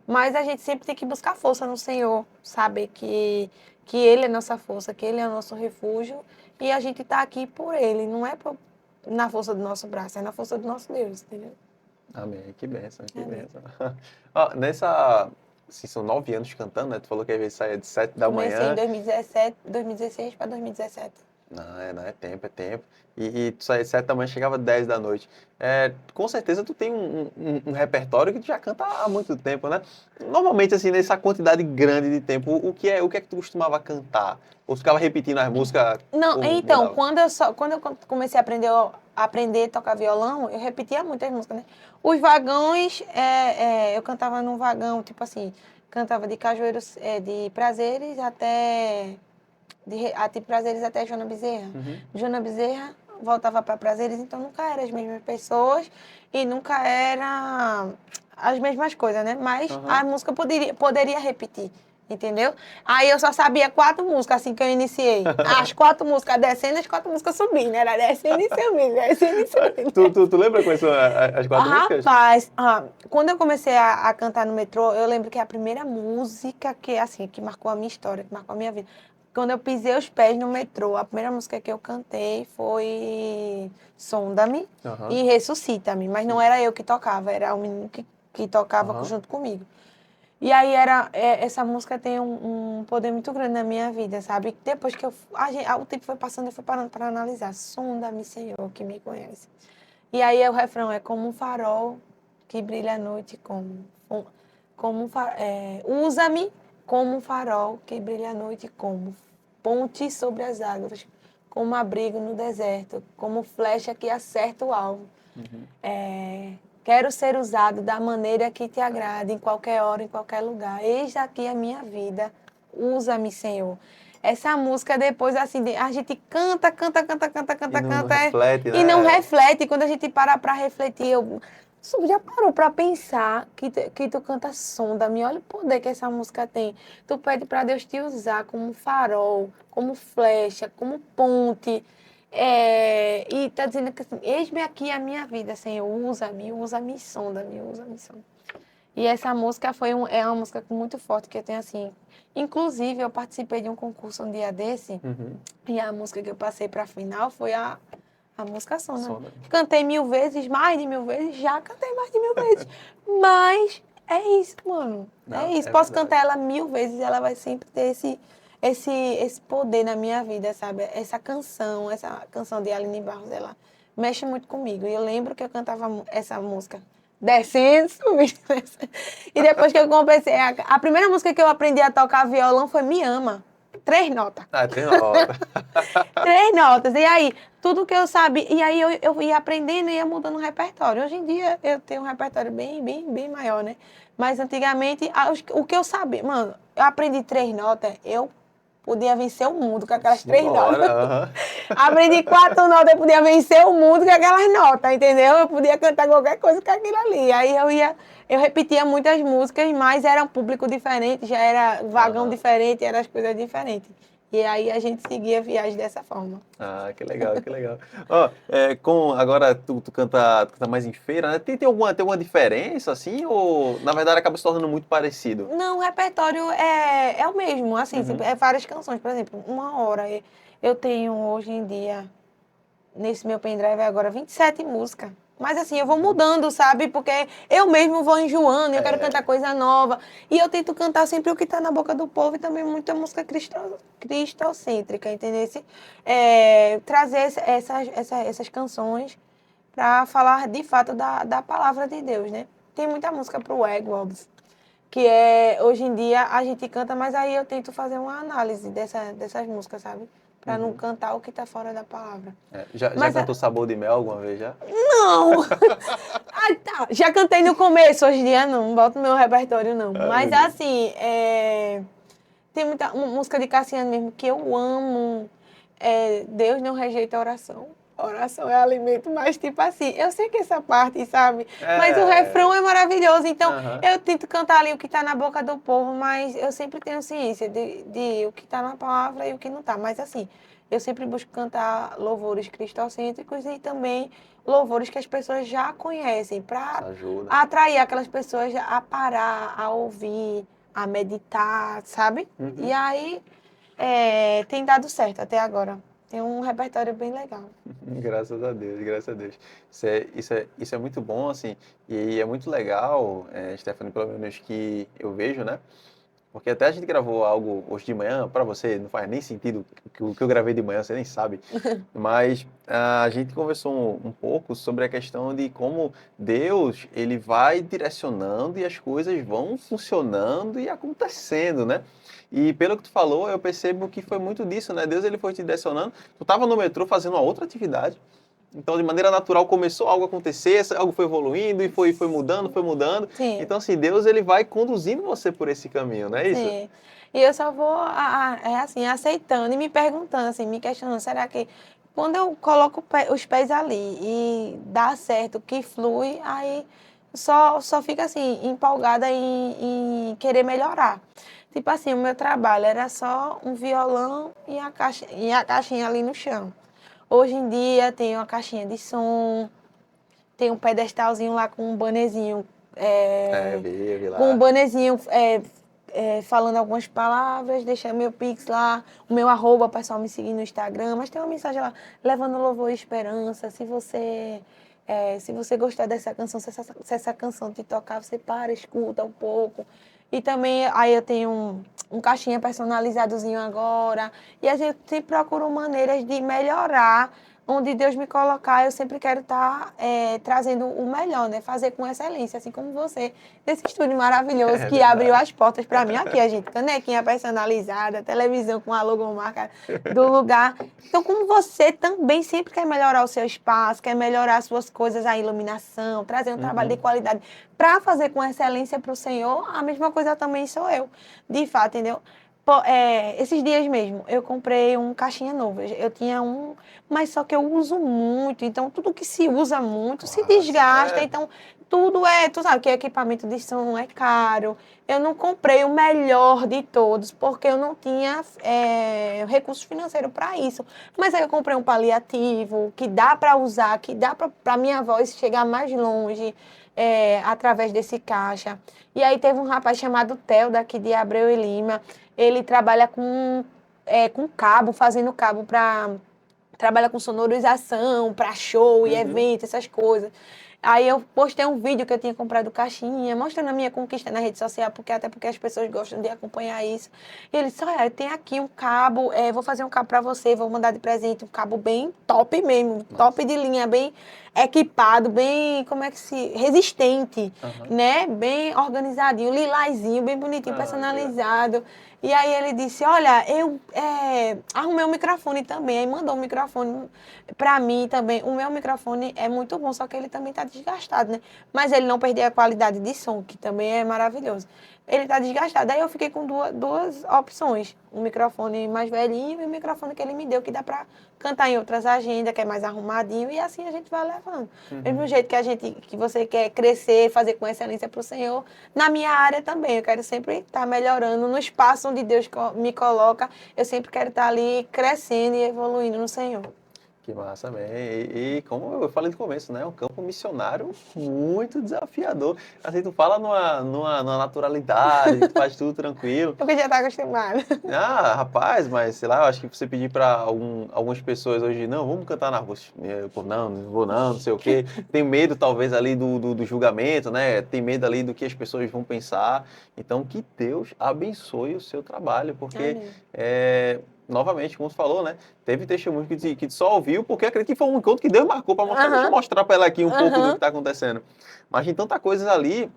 Mas a gente sempre tem que buscar força no Senhor, saber que Ele é nossa força, que Ele é o nosso refúgio e a gente está aqui por Ele, não é na força do nosso braço, é na força do nosso Deus, entendeu? Amém, que bênção, que Amém. bênção. Assim, são 9 anos cantando, né? Tu falou que às vezes saia de 7 da Comecei em manhã. 2016 para 2017. Não é tempo, é tempo. E tu saía de 7 da manhã, chegava 10 da noite. Com certeza tu tem um repertório que tu já canta há muito tempo, né? Normalmente, assim, nessa quantidade grande de tempo, o que é que tu costumava cantar? Ou tu ficava repetindo as músicas Não, ou então, mudava? quando eu comecei a aprender a tocar violão, eu repetia muitas músicas, né? Os vagões, eu cantava num vagão, tipo assim, cantava de Cajueiros, de Prazeres até de Prazeres até Joana Bezerra. Uhum. Joana Bezerra voltava para Prazeres, então nunca eram as mesmas pessoas e nunca era as mesmas coisas, né? Mas a Aham. música poderia repetir, entendeu? Aí eu só sabia 4 músicas assim que eu iniciei. As 4 músicas descendo, as 4 músicas subindo. Era descendo e subindo, descendo e subindo. Tu lembra quais são as 4 músicas? Rapaz, quando eu comecei a cantar no metrô, eu lembro que a primeira música que marcou a minha história, que marcou a minha vida, quando eu pisei os pés no metrô, a primeira música que eu cantei foi Sonda-me Aham. e Ressuscita-me, mas não Sim. era eu que tocava, era o menino que tocava Aham. junto comigo. E aí essa música tem um poder muito grande na minha vida, sabe? Depois que o tempo foi passando, eu fui parando para analisar. Sonda-me, Senhor, que me conhece. E aí o refrão é como um farol que brilha à noite, usa-me como um farol que brilha à noite, como ponte sobre as águas, como abrigo no deserto, como flecha que acerta o alvo. Uhum. Quero ser usado da maneira que te agrada, em qualquer hora, em qualquer lugar. Eis aqui a minha vida, usa-me, Senhor. Essa música depois, assim, a gente canta, canta, canta, canta, E canta, não canta, reflete, e não né? reflete. Quando a gente para refletir, tu já parou para pensar que tu canta Sonda-me? Olha o poder que essa música tem. Tu pede para Deus te usar como farol, como flecha, como ponte. E tá dizendo que assim, eis-me aqui a minha vida, Senhor, usa-me, sonda-me, usa-me, sonda. E essa música é uma música muito forte que eu tenho assim. Inclusive, eu participei de um concurso um dia desse, Uhum. e a música que eu passei para a final foi a música Sonda. Sonda. Cantei 1000 vezes, mais de 1000 vezes, já cantei mais de 1000 vezes. Mas é isso, mano. É Não, isso. é Posso verdade. cantar ela 1000 vezes, ela vai sempre ter esse poder na minha vida, sabe? Essa canção de Aline Barros, ela mexe muito comigo. E eu lembro que eu cantava essa música descendo, subindo, descendo. E depois que eu comecei, a primeira música que eu aprendi a tocar violão foi Me Ama. 3 notas. Ah, tem nota. 3 notas. E aí, tudo que eu sabia. E aí eu ia aprendendo e ia mudando o repertório. Hoje em dia eu tenho um repertório bem, bem, bem maior, né? Mas antigamente, o que eu sabia, mano, eu aprendi 3 notas, eu podia vencer o mundo com aquelas 3 Simbora, notas. aham. Aprendi 4 notas, eu podia vencer o mundo com aquelas notas, entendeu? Eu podia cantar qualquer coisa com aquilo ali. Aí eu repetia muitas músicas, mas era um público diferente, já era vagão Aham. diferente, eram as coisas diferentes. E aí a gente seguia a viagem dessa forma. Ah, que legal, que legal. Ó, agora tu canta mais em feira, né? Tem alguma diferença, assim, ou na verdade acaba se tornando muito parecido? Não, o repertório é o mesmo, assim, Uhum. é várias canções. Por exemplo, uma hora eu tenho hoje em dia, nesse meu pendrive agora, 27 músicas. Mas assim, eu vou mudando, sabe? Porque eu mesmo vou enjoando, eu quero cantar É, coisa nova. E eu tento cantar sempre o que está na boca do povo e também muita música cristocêntrica, entendeu? Trazer essas canções para falar de fato da palavra de Deus, né? Tem muita música para o ego, óbvio, que hoje em dia a gente canta, mas aí eu tento fazer uma análise dessas músicas, sabe? Para não uhum. cantar o que está fora da palavra. Já Mas cantou Sabor de Mel alguma vez já? não! Ai, tá. Já cantei no começo, hoje em dia não boto no meu repertório, não. Ai, meu Mas Deus. assim, tem muita uma música de Cassiano mesmo que eu amo. Deus não rejeita a oração. Oração é alimento, mas tipo assim, eu sei que essa parte, sabe? Mas o refrão É. é maravilhoso. Então, Aham. eu tento cantar ali o que está na boca do povo, mas eu sempre tenho ciência de o que está na palavra e o que não está. Mas assim, eu sempre busco cantar louvores cristocêntricos e também louvores que as pessoas já conhecem, Isso para ajuda. atrair aquelas pessoas a parar, a ouvir, a meditar, sabe? E Uhum. aí tem dado certo até agora. Tem um repertório bem legal. Graças a Deus, graças a Deus. Isso é muito bom, assim, e é muito legal, Stephanie, pelo menos que eu vejo, né? Porque até a gente gravou algo hoje de manhã, para você não faz nem sentido o que eu gravei de manhã, você nem sabe. Mas a gente conversou um pouco sobre a questão de como Deus, ele vai direcionando e as coisas vão funcionando e acontecendo, né? E pelo que tu falou, eu percebo que foi muito disso, né? Deus, ele foi te direcionando. Tu estava no metrô fazendo uma outra atividade. Então, de maneira natural, começou algo a acontecer, algo foi evoluindo e foi mudando, foi mudando. Sim. Então, assim, Deus, ele vai conduzindo você por esse caminho, não é isso? Sim. E eu só vou, é assim, aceitando e me perguntando, assim, me questionando, será que quando eu coloco os pés ali e dá certo, que flui, aí só fica assim, empolgada em querer melhorar. Tipo assim, o meu trabalho era só um violão e a caixinha ali no chão. Hoje em dia tem uma caixinha de som, tem um pedestalzinho lá com um bonezinho, É, eu vi com um lá. bonezinho falando algumas palavras, deixa meu Pix lá, o meu arroba, o pessoal me seguir no Instagram, mas tem uma mensagem lá, levando louvor e esperança. Se você gostar dessa canção, se essa canção te tocar, você para, escuta um pouco. E também aí eu tenho um caixinha personalizadozinho agora. E a gente sempre procura maneiras de melhorar onde Deus me colocar, eu sempre quero estar trazendo o melhor, né? Fazer com excelência, assim como você, nesse estúdio maravilhoso É que abriu verdade. as portas para mim. Aqui, a gente, canequinha personalizada, televisão com a logomarca do lugar. Então, como você também sempre quer melhorar o seu espaço, quer melhorar as suas coisas, a iluminação, trazer um trabalho de Uhum. qualidade para fazer com excelência para o Senhor, a mesma coisa também sou eu. De fato, entendeu? Pô, esses dias mesmo, eu comprei um caixinha novo. Eu tinha um, mas só que eu uso muito. Então, tudo que se usa muito se Nossa, desgasta. Então, tudo tu sabe que equipamento de som é caro. Eu não comprei o melhor de todos, porque eu não tinha recurso financeiro para isso. Mas aí eu comprei um paliativo, que dá para usar, que dá para minha voz chegar mais longe. Através desse caixa. E aí teve um rapaz chamado Theo, daqui de Abreu e Lima. Ele trabalha com cabo, fazendo cabo para. Trabalha com sonorização, para show e Uhum. evento, essas coisas. Aí eu postei um vídeo que eu tinha comprado caixinha, mostrando a minha conquista na rede social, até porque as pessoas gostam de acompanhar isso. E ele disse, olha, tem aqui um cabo, vou fazer um cabo para você, vou mandar de presente, um cabo bem top mesmo, top Nossa. de linha, bem equipado, bem, como é que resistente, Aham. né? Bem organizadinho, lilazinho, bem bonitinho, Ah, legal. personalizado. E aí ele disse, olha, eu arrumei um microfone também. Aí mandou um microfone para mim também. O meu microfone é muito bom, só que ele também está desgastado, né? Mas ele não perdeu a qualidade de som, que também é maravilhoso. Ele está desgastado. Aí eu fiquei com duas opções. Um microfone mais velhinho e um microfone que ele me deu, que dá para cantar em outras agendas, que é mais arrumadinho. E assim a gente vai levando. Mesmo jeito que você quer crescer, fazer com excelência para o Senhor, na minha área também. Eu quero sempre estar melhorando no espaço onde Deus me coloca. Eu sempre quero estar ali crescendo e evoluindo no Senhor. Que massa, man. E como eu falei no começo, né? É um campo missionário muito desafiador. Assim, tu fala numa naturalidade, tu faz tudo tranquilo. Porque já está acostumado. Ah, rapaz, mas sei lá, eu acho que você pedir para algumas pessoas hoje, não, vamos cantar na rua. Pô, não vou não sei o quê. Tem medo, talvez, ali do julgamento, né? Tem medo ali do que as pessoas vão pensar. Então, que Deus abençoe o seu trabalho, porque, Amém. novamente, como você falou, né? Teve testemunho que tu só ouviu, porque acredito que foi um encontro que Deus marcou para mostrar. Deixa eu Aham, mostrar para ela aqui um pouco do que aham. está acontecendo. Mas tem tanta coisas ali.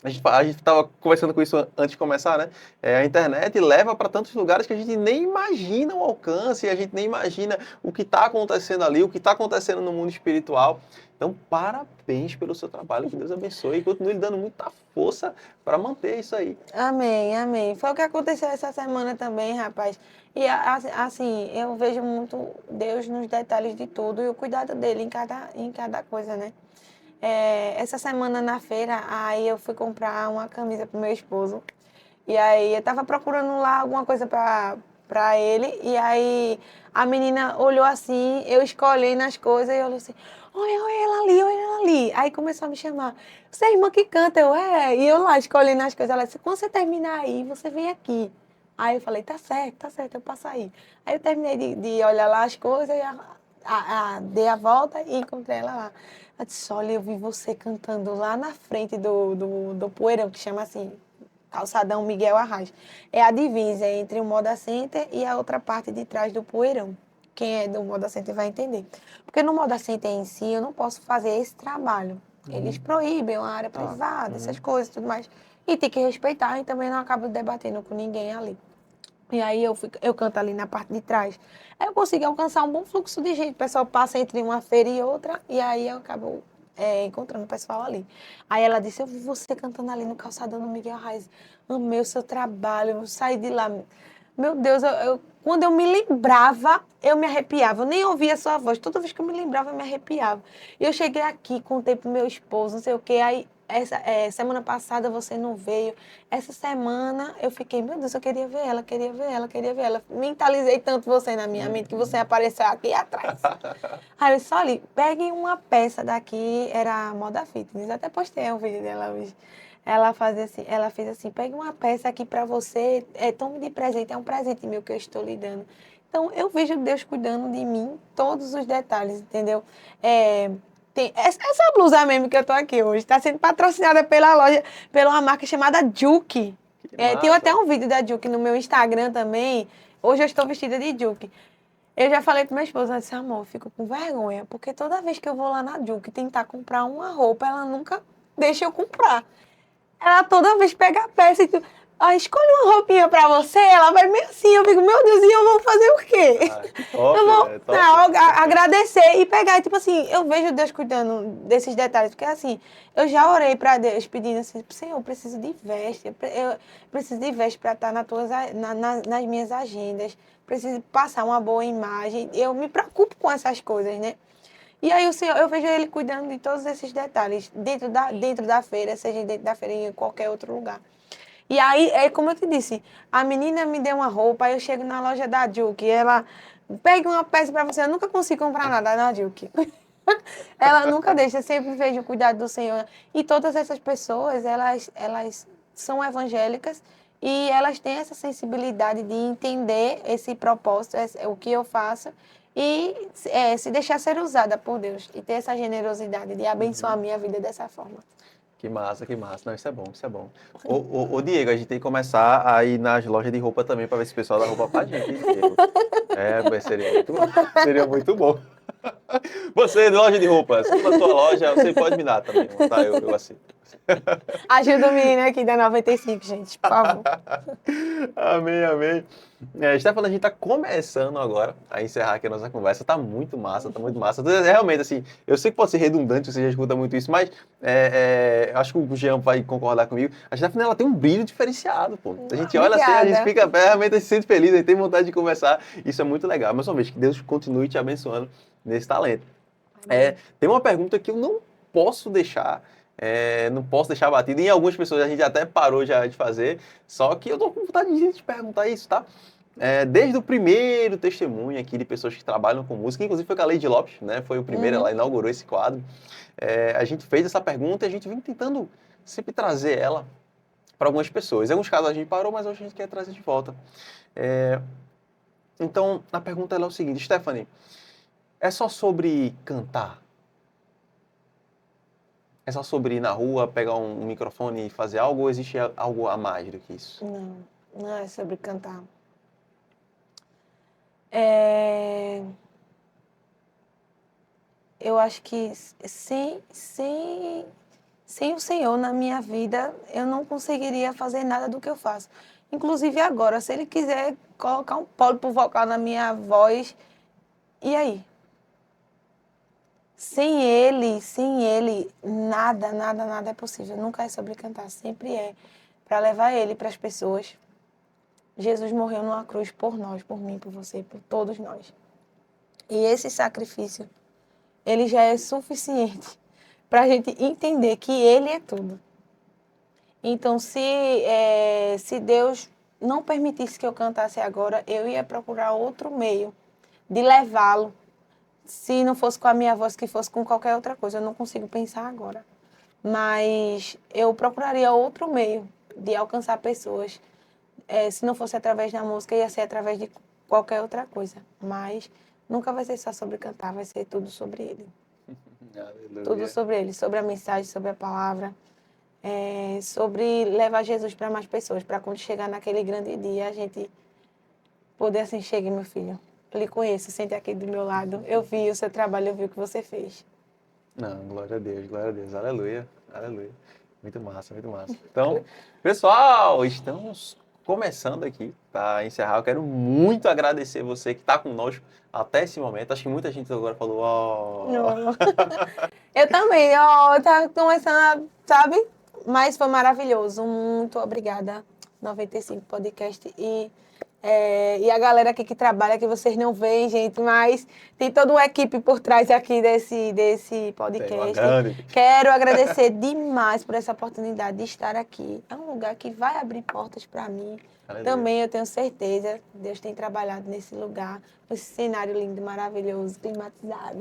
A gente estava conversando com isso antes de começar, né? A internet leva para tantos lugares que a gente nem imagina o alcance, a gente nem imagina o que está acontecendo ali, o que está acontecendo no mundo espiritual. Então, parabéns pelo seu trabalho, que Deus abençoe e continue lhe dando muita força para manter isso aí. Amém, amém. Foi o que aconteceu essa semana também, rapaz. E assim, eu vejo muito Deus nos detalhes de tudo e o cuidado dele em cada coisa, né? Essa semana na feira, aí eu fui comprar uma camisa pro meu esposo. E aí eu tava procurando lá alguma coisa pra ele. E aí a menina olhou assim, eu escolhendo as coisas e olhou assim, olha ela ali, olha ela ali. Aí começou a me chamar, você é a irmã que canta? E eu lá escolhendo as coisas. Ela disse, quando você terminar aí, você vem aqui. Aí eu falei, tá certo, eu passo aí. Aí eu terminei de olhar lá as coisas e dei a volta e encontrei ela lá. Ela disse, olha, eu vi você cantando lá na frente do poeirão, que chama assim, Calçadão Miguel Arraes. É a divisa entre o Moda Center e a outra parte de trás do Poeirão. Quem é do Moda Center vai entender. Porque no Moda Center em si, eu não posso fazer esse trabalho. Eles proíbem a área privada, essas coisas e tudo mais. E tem que respeitar, e também não acabo debatendo com ninguém ali. E aí eu canto ali na parte de trás. Aí eu consigo alcançar um bom fluxo de gente. O pessoal passa entre uma feira e outra, e aí eu acabo encontrando o pessoal ali. Aí ela disse, eu vi você cantando ali no calçadão do Miguel Arraes. Amei o seu trabalho, eu saí de lá. Meu Deus, quando eu me lembrava, eu me arrepiava. Eu nem ouvia a sua voz. Toda vez que eu me lembrava, eu me arrepiava. E eu cheguei aqui, contei pro meu esposo, não sei o quê. Aí, semana passada você não veio. Essa semana eu fiquei, meu Deus, eu queria ver ela, queria ver ela, queria ver ela. Mentalizei tanto você na minha mente que você apareceu aqui atrás. Aí eu disse, olha, peguem uma peça daqui, era Moda Fitness. Até postei um vídeo dela hoje. Ela fez assim, pegue uma peça aqui para você, tome de presente, é um presente meu que eu estou lhe dando. Então, eu vejo Deus cuidando de mim, todos os detalhes, entendeu? Tem essa blusa mesmo que eu tô aqui hoje, está sendo patrocinada pela loja, pela uma marca chamada Juke. Tem até um vídeo da Juke no meu Instagram também. Hoje eu estou vestida de Juke. Eu já falei pro meu esposo, eu disse, amor, eu fico com vergonha, porque toda vez que eu vou lá na Juke tentar comprar uma roupa, ela nunca deixa eu comprar. Ela toda vez pega a peça e tu, escolhe uma roupinha pra você, ela vai meio assim, eu fico, meu Deus, e eu vou fazer o quê? Que top, Eu vou top. agradecer e pegar, e tipo assim, eu vejo Deus cuidando desses detalhes, porque assim, eu já orei pra Deus pedindo assim, Senhor, eu preciso de veste, eu preciso de veste pra estar nas minhas agendas, preciso passar uma boa imagem, eu me preocupo com essas coisas, né? E aí o Senhor, eu vejo Ele cuidando de todos esses detalhes, dentro da feira, seja dentro da feira em qualquer outro lugar. E aí, como eu te disse, a menina me deu uma roupa, aí eu chego na loja da Juke, ela pega uma peça para você, eu nunca consigo comprar nada na Juke. Ela nunca deixa, sempre vejo o cuidado do Senhor. E todas essas pessoas, elas são evangélicas e elas têm essa sensibilidade de entender esse propósito, o que eu faço, e se deixar ser usada por Deus. E ter essa generosidade de abençoar a minha vida dessa forma. Que massa, que massa. Não, isso é bom, isso é bom. Ô, Diego, a gente tem que começar a ir nas lojas de roupa também para ver se o pessoal dá roupa pra gente, hein, Diego? Mas seria muito bom. Você, loja de roupas, se for a tua loja, você pode me dar também, tá? Eu aceito. Ajuda o menino aqui da 95, gente, por favor. Amém, amém. Stefano, a gente tá começando agora a encerrar aqui a nossa conversa. Tá muito massa, tá muito massa. Realmente, assim, eu sei que pode ser redundante, você já escuta muito isso, mas acho que o Jean vai concordar comigo. A Stefano, ela tem um brilho diferenciado, pô. A gente olha assim, a gente fica realmente se sente feliz, a gente tem vontade de conversar. Isso é muito legal. Mais uma vez, que Deus continue te abençoando nesse talento. Tem uma pergunta que eu não posso deixar batido. E algumas pessoas a gente até parou já de fazer, só que eu tô com vontade de te perguntar isso, tá? Desde o primeiro testemunho aqui de pessoas que trabalham com música, inclusive foi com a Lady Lopes, né? Foi o primeiro, ela inaugurou esse quadro. A gente fez essa pergunta e a gente vem tentando sempre trazer ela para algumas pessoas. Em alguns casos a gente parou, mas hoje a gente quer trazer de volta. Então, a pergunta é o seguinte, Stephanie, é só sobre cantar? É só sobre ir na rua, pegar um microfone e fazer algo, ou existe algo a mais do que isso? Não, não é sobre cantar. Eu acho que sem o Senhor na minha vida, eu não conseguiria fazer nada do que eu faço. Inclusive agora, se Ele quiser colocar um pólipo vocal na minha voz, e aí? Sem Ele, nada, nada, nada é possível. Nunca é sobre cantar, sempre é para levar Ele para as pessoas. Jesus morreu numa cruz por nós, por mim, por você, por todos nós. E esse sacrifício, ele já é suficiente para a gente entender que Ele é tudo. Então, se Deus não permitisse que eu cantasse agora, eu ia procurar outro meio de levá-lo. Se não fosse com a minha voz, que fosse com qualquer outra coisa, eu não consigo pensar agora. Mas eu procuraria outro meio de alcançar pessoas. Se não fosse através da música, ia ser através de qualquer outra coisa. Mas nunca vai ser só sobre cantar, vai ser tudo sobre Ele. Aleluia. Tudo sobre Ele, sobre a mensagem, sobre a palavra. sobre levar Jesus para mais pessoas, para quando chegar naquele grande dia, a gente poder assim, chegue, meu filho, eu lhe conheço, sente aqui do meu lado, eu vi o seu trabalho, eu vi o que você fez. Não, glória a Deus, aleluia, aleluia. Muito massa, muito massa. Então, pessoal, estamos começando aqui para encerrar. Eu quero muito agradecer você que está conosco até esse momento. Acho que muita gente agora falou, ó. Não. Eu também, ó, tá começando, sabe? Mas foi maravilhoso. Muito obrigada, 95 Podcast. E a galera aqui que trabalha, que vocês não veem, gente, mas tem toda uma equipe por trás aqui desse podcast. Quero agradecer demais por essa oportunidade de estar aqui. É um lugar que vai abrir portas para mim. Também eu tenho certeza, Deus tem trabalhado nesse lugar, esse cenário lindo, maravilhoso, climatizado.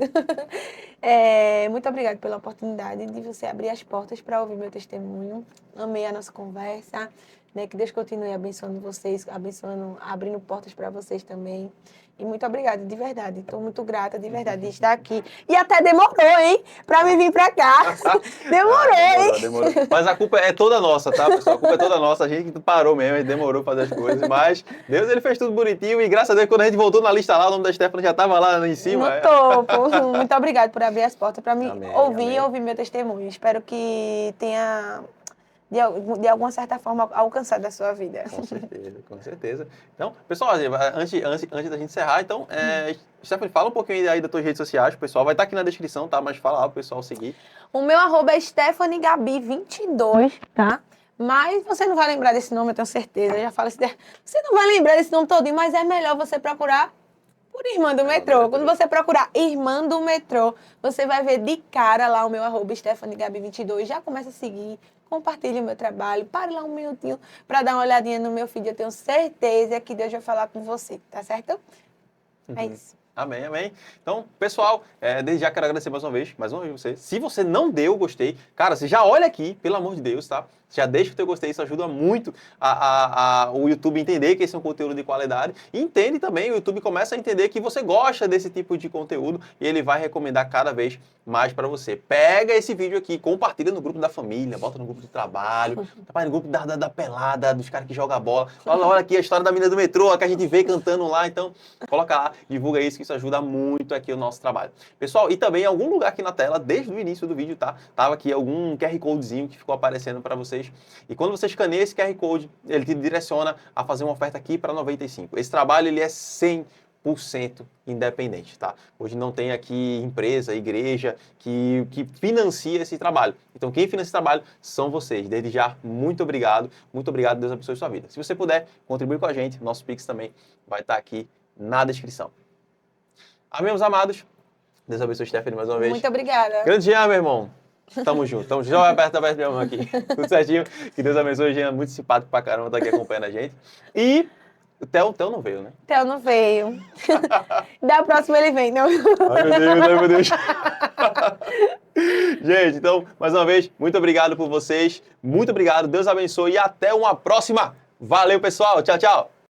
Muito obrigada pela oportunidade de você abrir as portas para ouvir meu testemunho. Amei a nossa conversa. Né, que Deus continue abençoando vocês, abrindo portas para vocês também. E muito obrigada, de verdade. Estou muito grata, de verdade, de estar aqui. E até demorou, hein? Para me vir para cá. Demorou, hein? Demorou. Mas a culpa é toda nossa, tá, pessoal? A culpa é toda nossa. A gente parou mesmo, a gente demorou para fazer as coisas. Mas Deus, ele fez tudo bonitinho. E graças a Deus, quando a gente voltou na lista lá, o nome da Stephanie já estava lá em cima. No topo. Muito obrigada por abrir as portas para me ouvir e amém. ouvir meu testemunho. Espero que tenha... De alguma certa forma, alcançar da sua vida. Com certeza, com certeza. Então, pessoal, antes da gente encerrar, então, Stephanie, fala um pouquinho aí das tuas redes sociais, o pessoal vai estar aqui na descrição, tá? Mas fala lá pro pessoal seguir. O meu @ é StephanieGabi22, tá? Mas você não vai lembrar desse nome, eu tenho certeza. Eu já falo assim, você não vai lembrar desse nome todinho, mas é melhor você procurar por Irmã do Metrô. Quando você procurar Irmã do Metrô, você vai ver de cara lá o meu @ StephanieGabi22. Já começa a seguir. Compartilhe o meu trabalho, pare lá um minutinho para dar uma olhadinha no meu feed. Eu tenho certeza que Deus vai falar com você, tá certo? É isso. Amém, amém. Então, pessoal, desde já quero agradecer mais uma vez você. Se você não deu gostei, cara, você já olha aqui, pelo amor de Deus, tá? Já deixa o teu gostei, isso ajuda muito o YouTube entender que esse é um conteúdo de qualidade. E entende também, o YouTube começa a entender que você gosta desse tipo de conteúdo e ele vai recomendar cada vez mais para você. Pega esse vídeo aqui, compartilha no grupo da família, bota no grupo de trabalho, no grupo da pelada, dos caras que jogam bola. Olha aqui a história da menina do metrô, que a gente vê cantando lá. Então, coloca lá, divulga isso, que isso ajuda muito aqui o nosso trabalho. Pessoal, e também em algum lugar aqui na tela, desde o início do vídeo, tá? Tava aqui algum QR Codezinho que ficou aparecendo para vocês. E quando você escaneia esse QR Code, ele te direciona a fazer uma oferta aqui para 95. Esse trabalho, ele é 100% independente, tá? Hoje não tem aqui empresa, igreja que financia esse trabalho. Então, quem financia esse trabalho são vocês. Desde já, muito obrigado. Muito obrigado. Deus abençoe a sua vida. Se você puder contribuir com a gente, nosso Pix também vai estar aqui na descrição. Amém, meus amados. Deus abençoe a Stephanie mais uma vez. Muito obrigada. Grande Jean, meu irmão. Tamo junto. Já vai apertar minha mão aqui. Tudo certinho. Que Deus abençoe. Jean, muito simpático pra caramba, tá aqui acompanhando a gente. E o Theo não veio, né? Theo não veio. Da próxima ele vem, não? Ai, meu Deus. Gente, então, mais uma vez, muito obrigado por vocês. Muito obrigado. Deus abençoe e até uma próxima. Valeu, pessoal. Tchau, tchau.